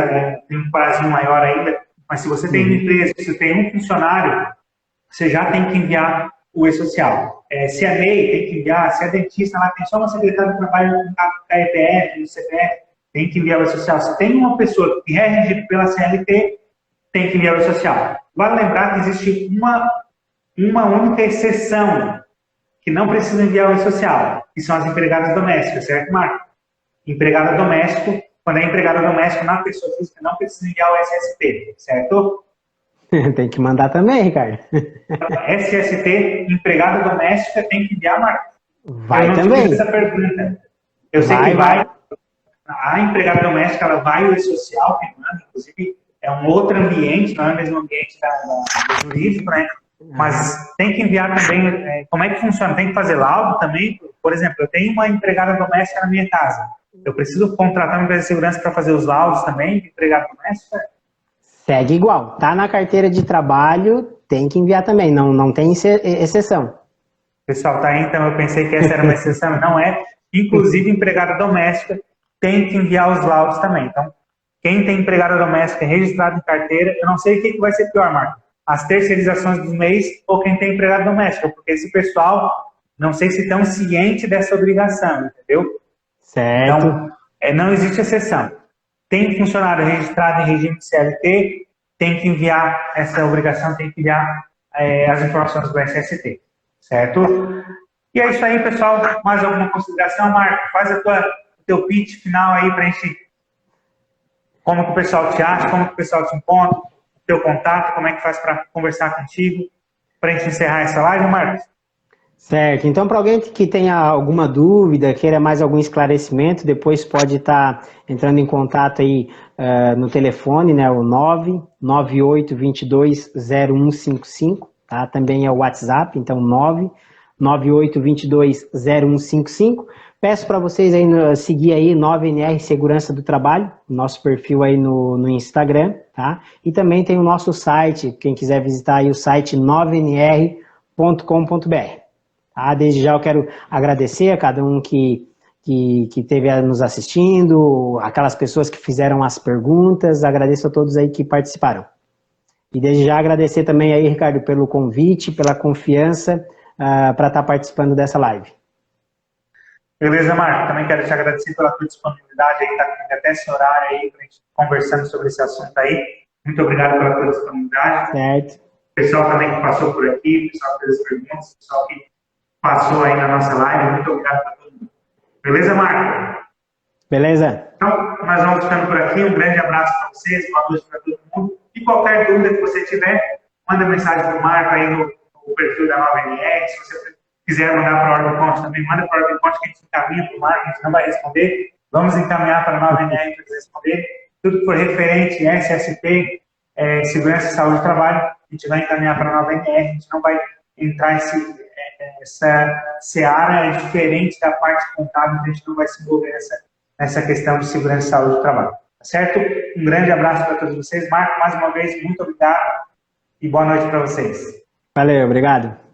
têm um prazo maior ainda, mas se você tem uma empresa, se você tem um funcionário, você já tem que enviar o e-social. Se é MEI, tem que enviar. Se é dentista, lá tem só uma secretária de trabalho com CPF, no CPF, tem que enviar o e-social. Se tem uma pessoa que é regida pela CLT, tem que enviar o e-social. Vale lembrar que existe uma única exceção que não precisa enviar o e-social, que são as empregadas domésticas, certo, Marco? Empregada doméstico, quando é empregada doméstica na pessoa física, não precisa enviar o SST, certo? Tem que mandar também, Ricardo. SST, empregada doméstica, tem que enviar, Marcos? Vai também. Essa pergunta. Eu sei que vai. A empregada doméstica, ela vai o e-social, que manda, inclusive, é um outro ambiente, não é o mesmo ambiente do jurídico, né? Mas tem que enviar também, como é que funciona? Tem que fazer laudo também? Por exemplo, eu tenho uma empregada doméstica na minha casa. Eu preciso contratar uma empresa de segurança para fazer os laudos também de empregada doméstica? Segue igual. Tá na carteira de trabalho, tem que enviar também. Não tem exceção. Pessoal, tá aí, então eu pensei que essa era uma exceção. Não é. Inclusive, empregada doméstica tem que enviar os laudos também. Então, quem tem empregada doméstica registrada em carteira, eu não sei o que vai ser pior, Marco. As terceirizações dos MEIs ou quem tem empregada doméstica, porque esse pessoal, não sei se estão cientes dessa obrigação, entendeu? Certo. Então, não existe exceção. Tem funcionário registrado em regime de CLT, tem que enviar essa obrigação, tem que enviar as informações do SST, certo? E é isso aí, pessoal. Mais alguma consideração, Marco? Faz o teu pitch final aí para a gente... Como que o pessoal te acha, como que o pessoal te encontra, o teu contato, como é que faz para conversar contigo, para a gente encerrar essa live, Marcos? Certo. Então, para alguém que tenha alguma dúvida, queira mais algum esclarecimento, depois pode estar entrando em contato aí no telefone, né, o 998220155, tá? Também é o WhatsApp, então 998220155. Peço para vocês aí seguir aí 9NR Segurança do Trabalho, nosso perfil aí no Instagram, tá? E também tem o nosso site, quem quiser visitar aí o site 9nr.com.br. Tá? Desde já eu quero agradecer a cada um que esteve nos assistindo, aquelas pessoas que fizeram as perguntas, agradeço a todos aí que participaram. E desde já agradecer também aí, Ricardo, pelo convite, pela confiança para estar participando dessa live. Beleza, Marco. Também quero te agradecer pela tua disponibilidade aí, tá comigo até esse horário aí, pra gente conversando sobre esse assunto aí. Muito obrigado pela tua disponibilidade. Certo. O pessoal também que passou por aqui, o pessoal que fez as perguntas, o pessoal que passou aí na nossa live, muito obrigado para todo mundo. Beleza, Marco? Beleza. Então, nós vamos ficando por aqui. Um grande abraço para vocês, boa noite para todo mundo. E qualquer dúvida que você tiver, manda mensagem para o Marco aí no perfil da 9NR. Se você quiser mandar para a Ordem Conte também, manda para a Ordem Conte que a gente encaminha para o Marco, a gente não vai responder. Vamos encaminhar para a 9NR para eles responder. Tudo que for referente, SST, Segurança e Saúde do Trabalho, a gente vai encaminhar para a 9NR, a gente não vai entrar essa seara diferente da parte contábil, a gente não vai se envolver nessa questão de segurança e saúde do trabalho. Tá certo? Um grande abraço para todos vocês. Marco, mais uma vez, muito obrigado e boa noite para vocês. Valeu, obrigado.